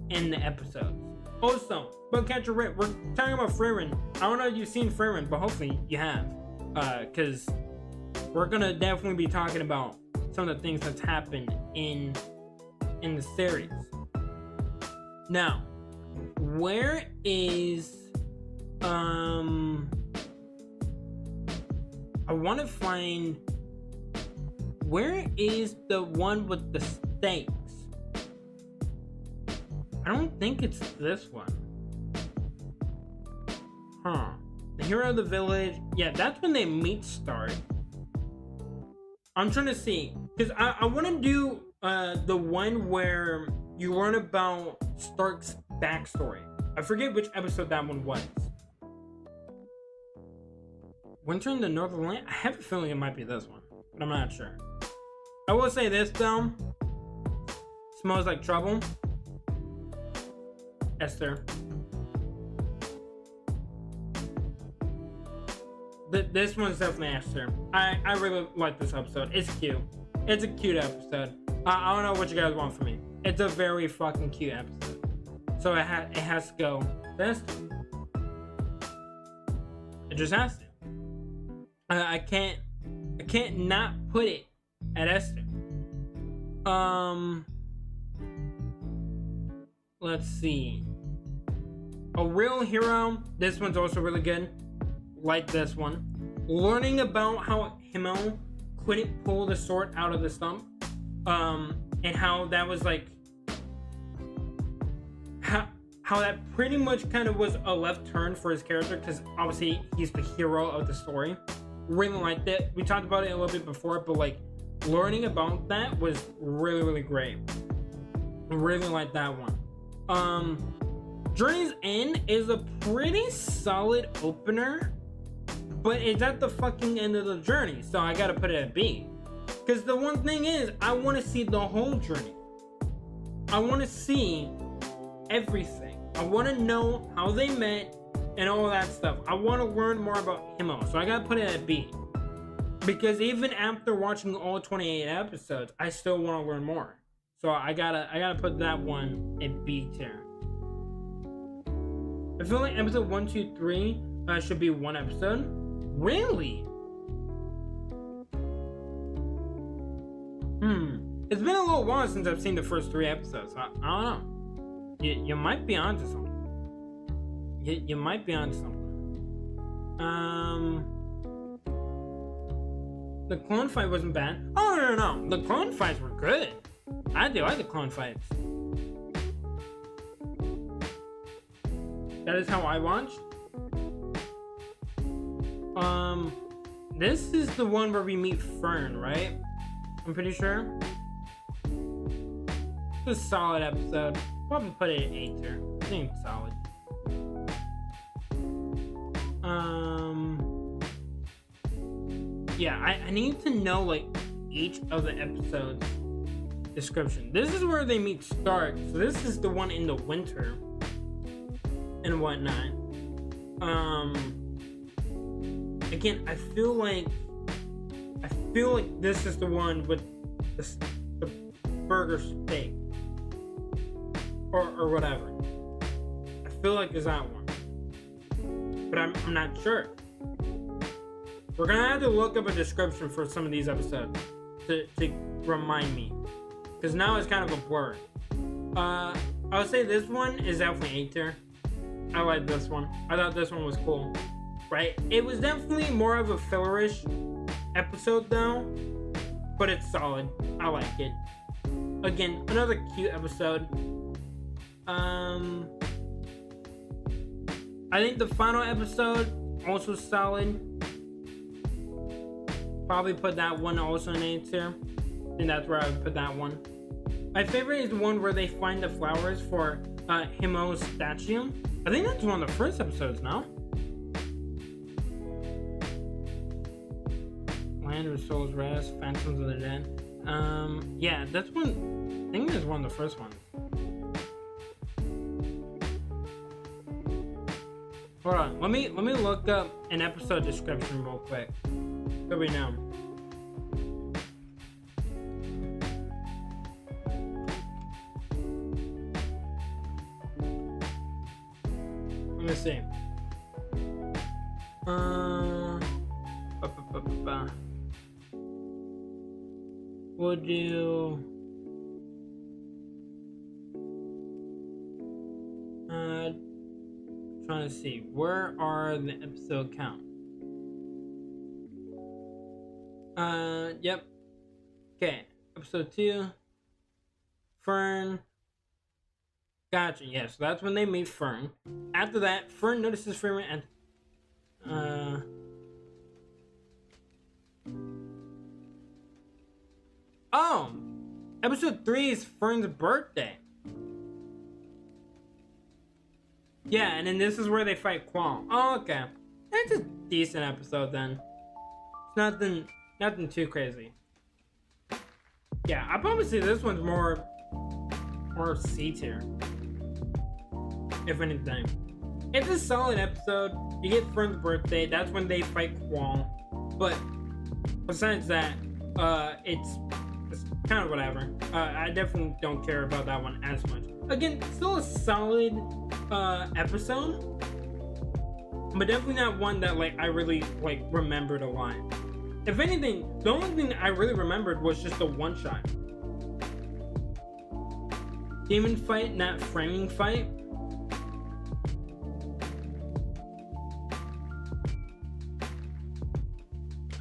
in the episodes. Also, Bugcatcher Ray, we're talking about Frieren. I don't know if you've seen Frieren, but hopefully you have. Because we're gonna definitely be talking about some of the things that's happened in the series. Now, where is I want to find, where is the one with the stakes? I don't think it's this one. Huh. The hero of the village. Yeah, that's when they meet start. I'm trying to see, because I want to do the one where you learn about Stark's backstory. I forget which episode that one was. Winter in the Northern Land? I have a feeling it might be this one, but I'm not sure. I will say this though. Smells like trouble. Esther. This one's definitely Esther. I really like this episode. It's cute. It's a cute episode. I don't know what you guys want from me. It's a very fucking cute episode. So it has to go this. It just has to. I can't not put it at Esther. Let's see. A real hero. This one's also really good. Like this one. Learning about how Himmel couldn't pull the sword out of the stump. And how that was like, how that pretty much kind of was a left turn for his character, because obviously he's the hero of the story. Really liked it. We talked about it a little bit before, but like learning about that was really, really great. I really liked that one. Journey's End is a pretty solid opener, but it's at the fucking end of the journey, so I gotta put it at B. Because the one thing is, I want to see the whole journey. I want to see everything. I want to know how they met and all that stuff. I want to learn more about Himmel, so I gotta put it at B. Because even after watching all 28 episodes, I still want to learn more. So I gotta put that one at B tier. I feel like episode 1, 2, 3 should be one episode. Really? It's been a little while since I've seen the first 3 episodes. So I don't know. You might be onto something. You might be onto something. The clone fight wasn't bad. Oh no. The clone fights were good. I do like the clone fights. That is how I watched. This is the one where we meet Fern, right? I'm pretty sure. It's a solid episode. Probably put it at 8 tier. I think it's solid. Yeah, I need to know like each of the episodes description. This is where they meet Stark. So this is the one in the winter. and whatnot. Again, I feel like this is the one with the burger steak or whatever. I feel like it's that one, but I'm not sure. We're gonna have to look up a description for some of these episodes to remind me, because now it's kind of a blur. I would say this one is definitely A tier. I like this one. I thought this one was cool. Right? It was definitely more of a fillerish episode though, but it's solid. I like it. Again, another cute episode. I think the final episode also solid. Probably put that one also in A tier. And that's where I would put that one. My favorite is the one where they find the flowers for Himo's statue. I think that's one of the first episodes now. Land of Souls Rest, Phantoms of the Dead. Yeah, that's one. I think that's one of the first ones. Hold on, let me look up an episode description real quick, so we know. Let me see. We'll do trying to see, where are the episode count? Yep. Okay, episode 2. Fern. Gotcha, yeah, so that's when they meet Fern. After that, Fern notices Frieren and oh, episode 3 is Fern's birthday. Yeah, and then this is where they fight Qualm. Oh, okay. That's a decent episode then. It's nothing too crazy. Yeah, I probably say this one's more C tier, if anything. It's a solid episode. You get Fern's birthday. That's when they fight Qualm. But besides that, it's kind of whatever. I definitely don't care about that one as much. Again, still a solid episode, but definitely not one that I really remembered a lot. If anything, the only thing I really remembered was just the one shot. Demon fight, not framing fight.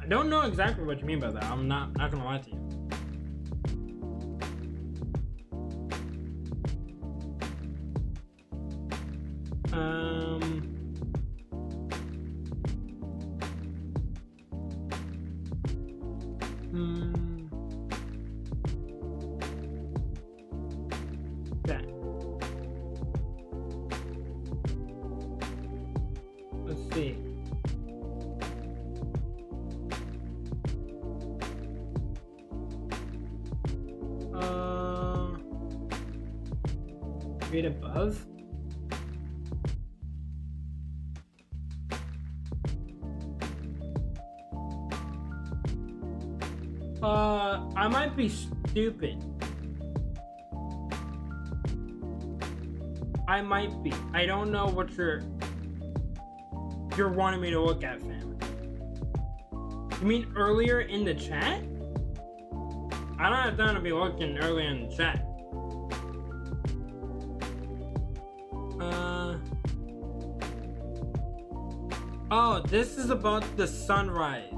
I don't know exactly what you mean by that. I'm not gonna lie to you. Okay. Let's see. Read above. I might be stupid. I might be. I don't know what you're wanting me to look at, fam. You mean earlier in the chat? I don't have time to be looking earlier in the chat. Oh, this is about the sunrise.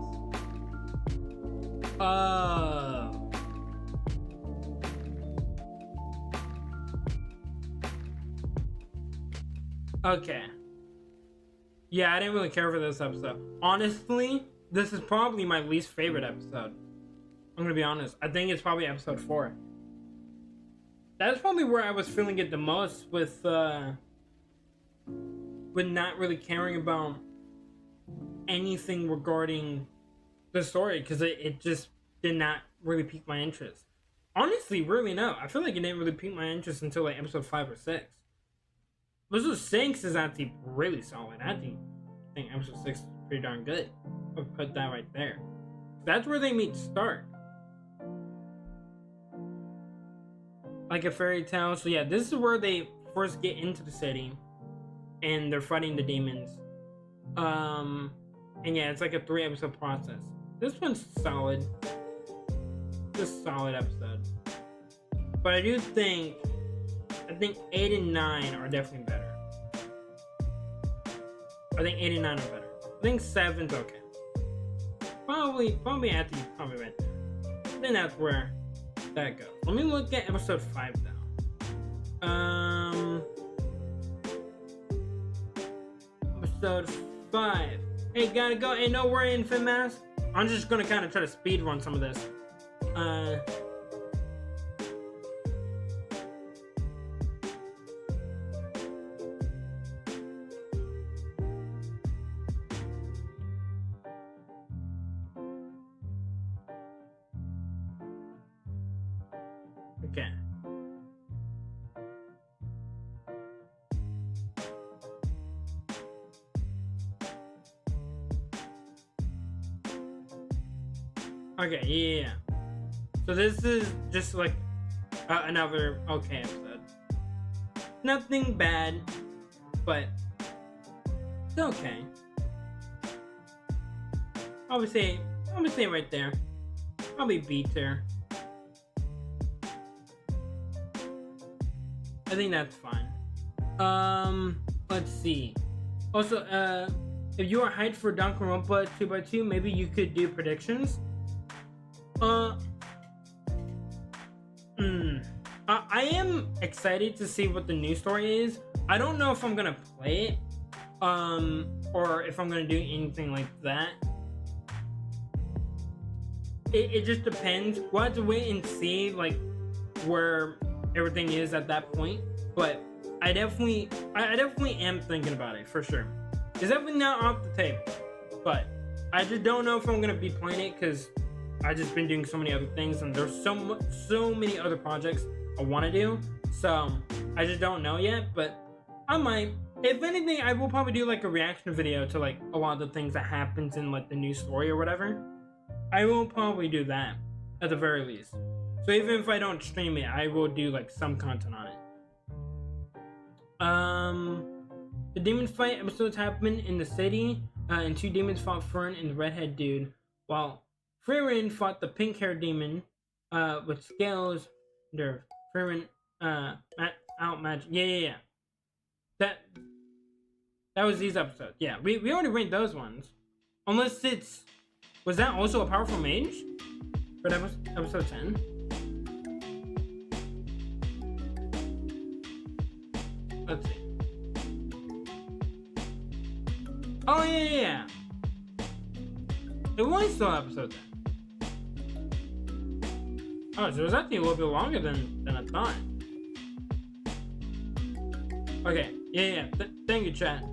Okay. Yeah, I didn't really care for this episode. Honestly, this is probably my least favorite episode. I'm gonna be honest. I think it's probably episode 4. That's probably where I was feeling it the most with not really caring about anything regarding the story, because it just did not really pique my interest. Honestly, really no. I feel like it didn't really pique my interest until episode 5 or 6. episode 6 is actually really solid. I think episode 6 is pretty darn good. I'll put that right there. That's where they meet Stark. Like a fairy tale. So yeah, this is where they first get into the city and they're fighting the demons. And yeah, it's like a 3-episode process. This one's solid. Just solid episode. But I think 8 and 9 are definitely better. I think 8 and 9 are better. I think 7's okay. Probably after you probably right there. I think that's where that goes. Let me look at episode 5 though. Episode 5. Hey, gotta go. Hey, no worry, Infant Mask. I'm just gonna kind of try to speed run some of this. Okay. Okay, yeah. So this is just like another okay episode. Nothing bad, but it's okay. I would say right there. Probably B tier. I think that's fine. Let's see. Also, if you are hyped for Danganronpa 2x2, maybe you could do predictions. I am excited to see what the new story is. I don't know if I'm gonna play it, or if I'm gonna do anything like that. It just depends. We'll have to wait and see, like, where everything is at that point. But I definitely am thinking about it for sure. It's definitely not off the table, but I just don't know if I'm gonna be playing it because I just been doing so many other things and there's so many other projects I want to do. So I just don't know yet, but I might. If anything, I will probably do like a reaction video to like a lot of the things that happens in like the new story or whatever. I will probably do that at the very least. So even if I don't stream it, I will do like some content on it. The demon fight episodes happen in the city, and 2 demons fought Frieren and the redhead dude, while Frieren fought the pink-haired demon, with scales. Their Frieren out magic. Yeah. That was these episodes. Yeah, we already ranked those ones. Unless it's, was that also a powerful mage? For that was episode 10. Let's see. Oh yeah. It was still episode 10. Oh, so it was actually a little bit longer than I thought. Okay, yeah. Thank you, chat.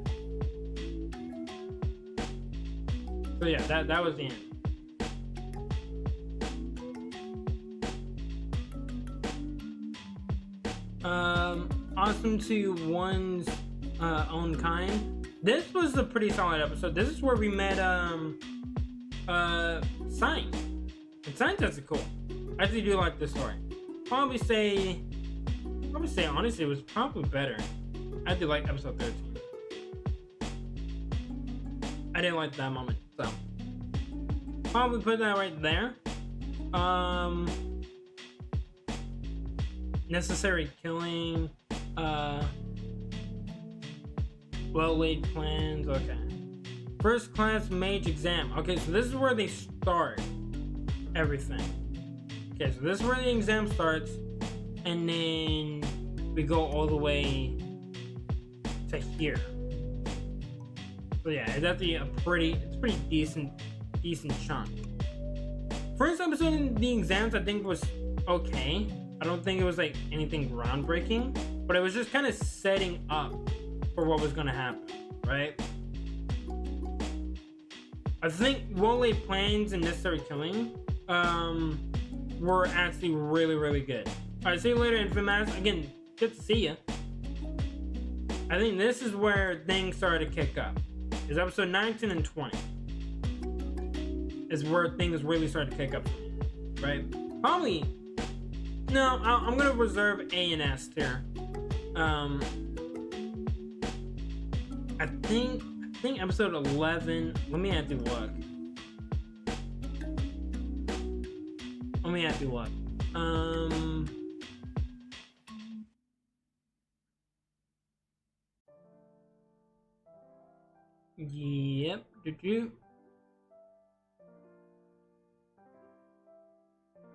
So yeah, that was the end. Awesome to one's own kind. This was a pretty solid episode. This is where we met Sign. And Sign's actually cool. I actually do like this story. Probably say honestly it was probably better. I did like episode 13. I didn't like that moment, so probably put that right there. Necessary killing, well laid plans. Okay, first class mage exam. Okay, so this is where they start everything. Okay, so this is where the exam starts, and then we go all the way to here. So yeah, it's actually pretty decent chunk. First episode in the exams I think was okay. I don't think it was like anything groundbreaking, but it was just kind of setting up for what was gonna happen, right? I think well-laid plans and necessary killing were actually really good. Alright, see you later, Infamous. Again, good to see you. I think this is where things started to kick up. Is episode 19 and 20 is where things really started to kick up, right? Probably. No, I'm gonna reserve A and S tier. I think episode 11. Let me have to look. Yep. Did you?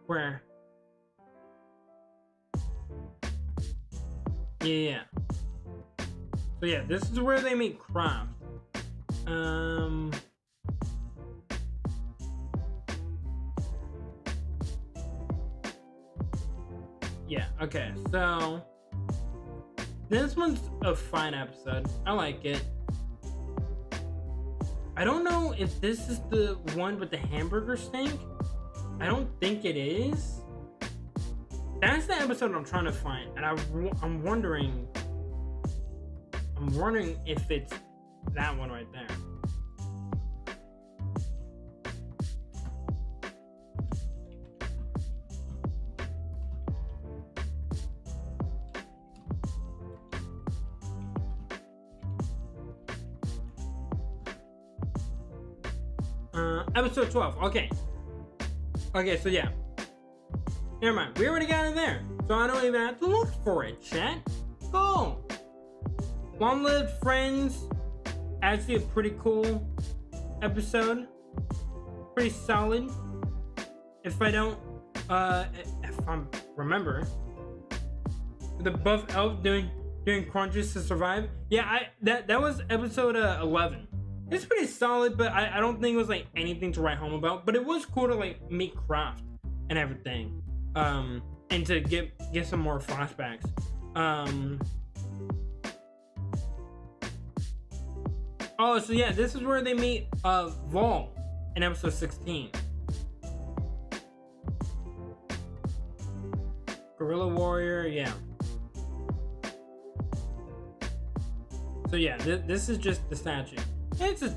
Where? Yeah. So yeah, this is where they make craft. Yeah, okay, so this one's a fine episode. I like it. I don't know if this is the one with the hamburger stink. I don't think it is. That's the episode I'm trying to find, and I'm wondering if it's that one right there. Episode 12. Okay, so yeah. Never mind. We already got it there. So I don't even have to look for it, chat. Cool. Long Lived Friends. Actually a pretty cool episode. Pretty solid. If I remember. The buff elf doing crunches to survive. Yeah, that was episode 11. It's pretty solid, but I don't think it was like anything to write home about. But it was cool to like make craft and everything, and to get some more flashbacks. Oh, so yeah, this is where they meet Vol in episode 16. Gorilla Warrior, yeah. So yeah, this is just the statue. It's a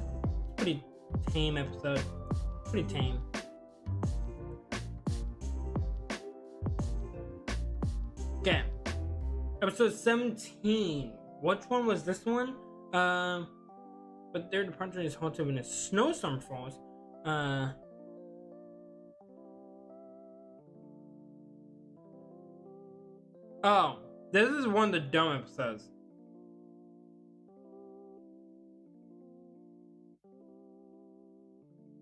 pretty tame episode. Pretty tame. Okay. Episode 17. Which one was this one? But their departure is halted when a snowstorm falls. Oh, this is one of the dumb episodes.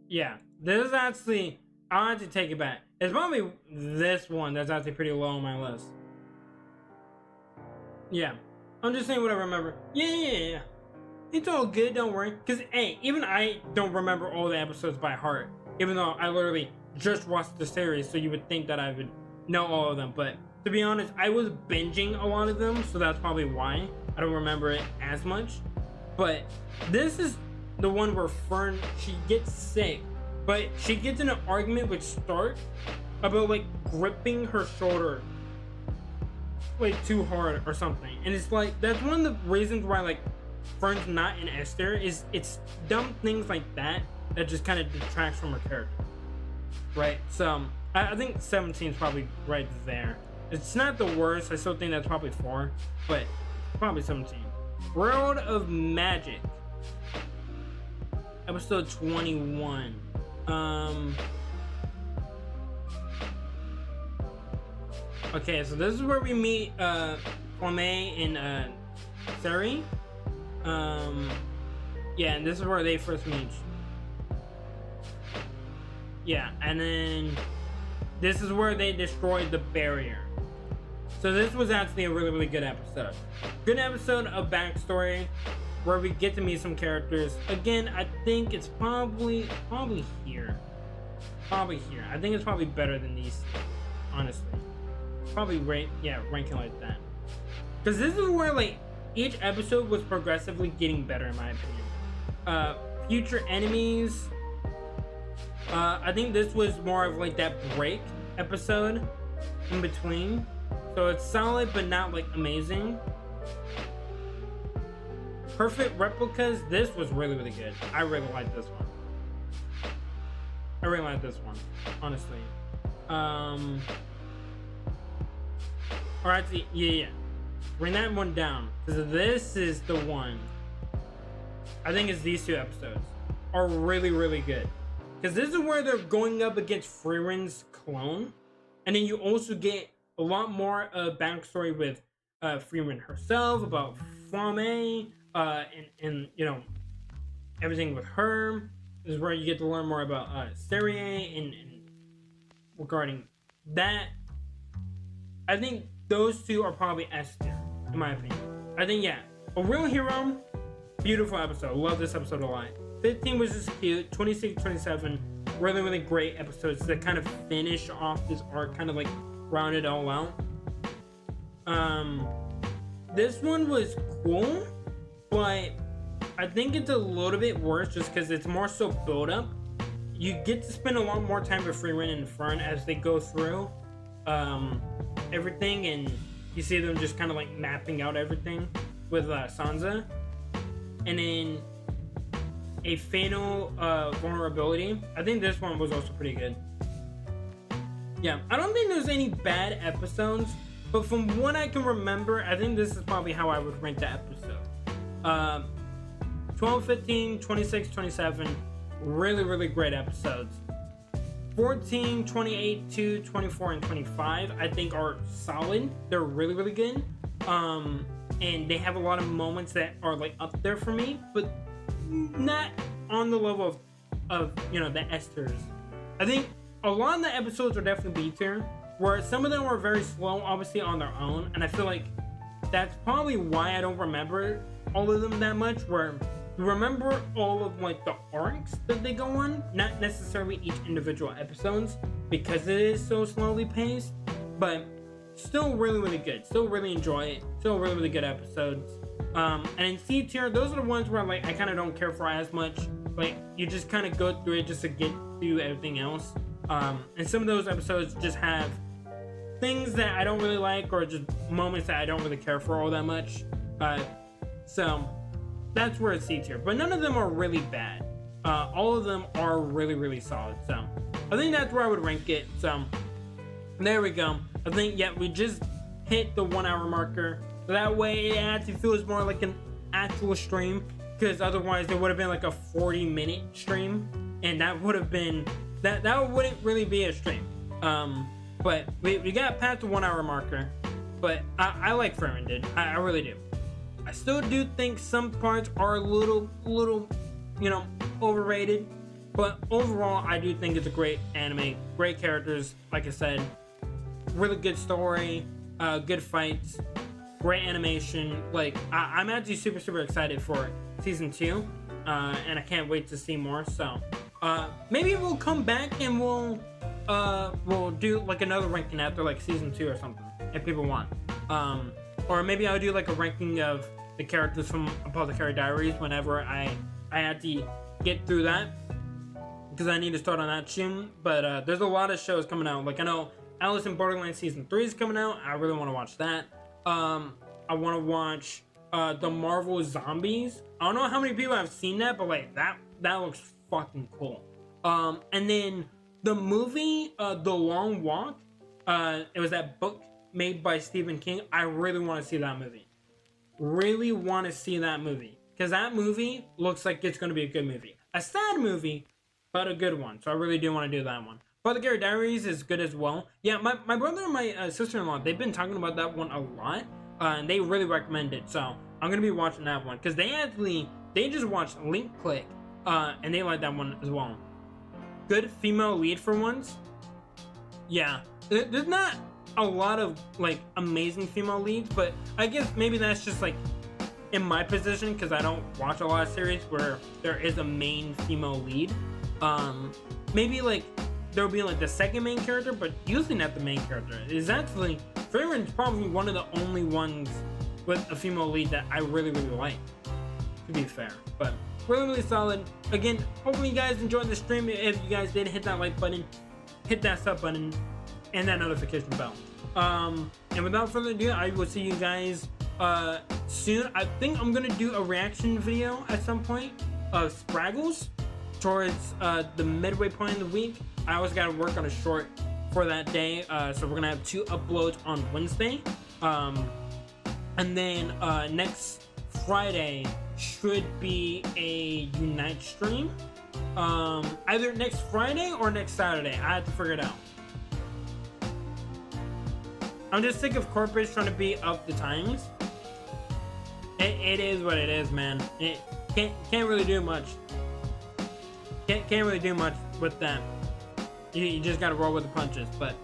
Yeah, this is actually, I'll have to take it back. It's probably this one that's actually pretty low on my list. Yeah, I'm just saying what I remember. Yeah. It's all good, don't worry. Because, hey, even I don't remember all the episodes by heart. Even though I literally just watched the series, so you would think that I would know all of them. But, to be honest, I was binging a lot of them, so that's probably why I don't remember it as much. But, this is the one where Fern, she gets sick, but she gets in an argument with Stark about like gripping her shoulder like too hard or something, and it's like that's one of the reasons why like Fern's not in Esther. Is it's dumb things like that just kind of detracts from her character, right? So I think 17 is probably right there. It's not the worst. I still think that's probably 4, but probably 17. World of Magic. Episode 21. Okay, so this is where we meet Kwame and Sari. Yeah, and this is where they first meet. Yeah, and then this is where they destroyed the barrier. So this was actually a really, really good episode. Good episode of backstory, where we get to meet some characters. Again, I think it's probably here. Probably here. I think it's probably better than these, honestly. Probably ranking like that. Because this is where like each episode was progressively getting better in my opinion. Future enemies. I think this was more of like that break episode in between. So it's solid but not like amazing. Perfect Replicas, this was really, really good. I really like this one. I really like this one, honestly. Alright, yeah. Bring that one down, because this is the one. I think it's these two episodes are really, really good. Because this is where they're going up against Frieren's clone. And then you also get a lot more backstory with Frieren herself, about Flamme, and you know, everything with her. This is where you get to learn more about Serie and regarding that. I think those two are probably S tier, in my opinion. I think, yeah, A Real Hero, beautiful episode. Love this episode a lot. 15 was just cute. 26, 27, really, really great episodes that kind of finish off this arc, kind of like round it all out. This one was cool, but I think it's a little bit worse just because it's more so build up. You get to spend a lot more time with Frieren and Fern as they go through everything, and you see them just kind of like mapping out everything with Sansa. And then a fatal vulnerability. I think this one was also pretty good. Yeah, I don't think there's any bad episodes, but from what I can remember, I think this is probably how I would rank the episode. 12, 15, 26, 27, really, really great episodes. 14, 28, 2, 24, and 25, I think are solid. They're really, really good. And they have a lot of moments that are like up there for me, but not on the level of you know, the S tiers. I think a lot of the episodes are definitely B tier, where some of them were very slow, obviously on their own, and I feel like that's probably why I don't remember all of them that much. Where you remember all of like the arcs that they go on, not necessarily each individual episodes, because it is so slowly paced, but still really, really good. Still really enjoy it. Still really, really good episodes. And in C tier, those are the ones where like I kind of don't care for as much. Like you just kind of go through it just to get through everything else. And some of those episodes just have things that I don't really like, or just moments that I don't really care for all that much. So that's where it's C tier. But none of them are really bad. All of them are really, really solid. So I think that's where I would rank it. So there we go. I think, yeah, we just hit the 1 hour marker. So that way it actually feels more like an actual stream, because otherwise it would have been like a 40-minute stream, and that would have been that wouldn't really be a stream. But we got past the 1 hour marker. But I like Frieren, dude. I really do. I still do think some parts are a little, you know, overrated. But overall, I do think it's a great anime. Great characters, like I said. Really good story. Good fights. Great animation. Like, I'm actually super, super excited for season 2. And I can't wait to see more. So, maybe we'll come back and we'll do like another ranking after like season 2 or something, if people want. Or maybe I'll do like a ranking of the characters from Apothecary Diaries whenever I had to get through that, because I need to start on that soon. But there's a lot of shows coming out. Like, I know Alice in Borderland season 3 is coming out. I really want to watch that. I want to watch the Marvel Zombies. I don't know how many people have seen that, but like that looks fucking cool. And then the movie The Long Walk, it was that book made by Stephen King. I really want to see that movie. Really want to see that movie, because that movie looks like it's going to be a good movie. A sad movie, but a good one. So I really do want to do that one. Apothecary Diaries is good as well. Yeah, my brother and my sister-in-law, they've been talking about that one a lot, and they really recommend it. So I'm going to be watching that one, because they just watched Link Click, and they like that one as well. Good female lead for once. Yeah, there's not a lot of like amazing female leads, but I guess maybe that's just like in my position, because I don't watch a lot of series where there is a main female lead. Maybe like there'll be like the second main character, but usually not the main character. Is actually Frieren's probably one of the only ones with a female lead that I really, really like, to be fair. But really, really solid. Again, hopefully you guys enjoyed the stream. If you guys did, hit that like button, hit that sub button, and that notification bell. And without further ado, I will see you guys soon. I think I'm gonna do a reaction video at some point of Spraggles towards the midway point in the week. I always gotta work on a short for that day, so we're gonna have 2 uploads on Wednesday, and then next Friday should be a Unite stream, either next Friday or next Saturday. I have to figure it out. I'm just sick of corporates trying to be up the times. It is what it is, man. It can't really do much. Can't really do much with that. You just gotta roll with the punches. But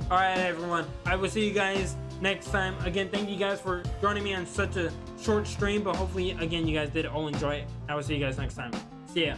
all right, everyone, I will see you guys next time. Again, thank you guys for joining me on such a short stream, but hopefully again you guys did all enjoy it. I will see you guys next time. See ya.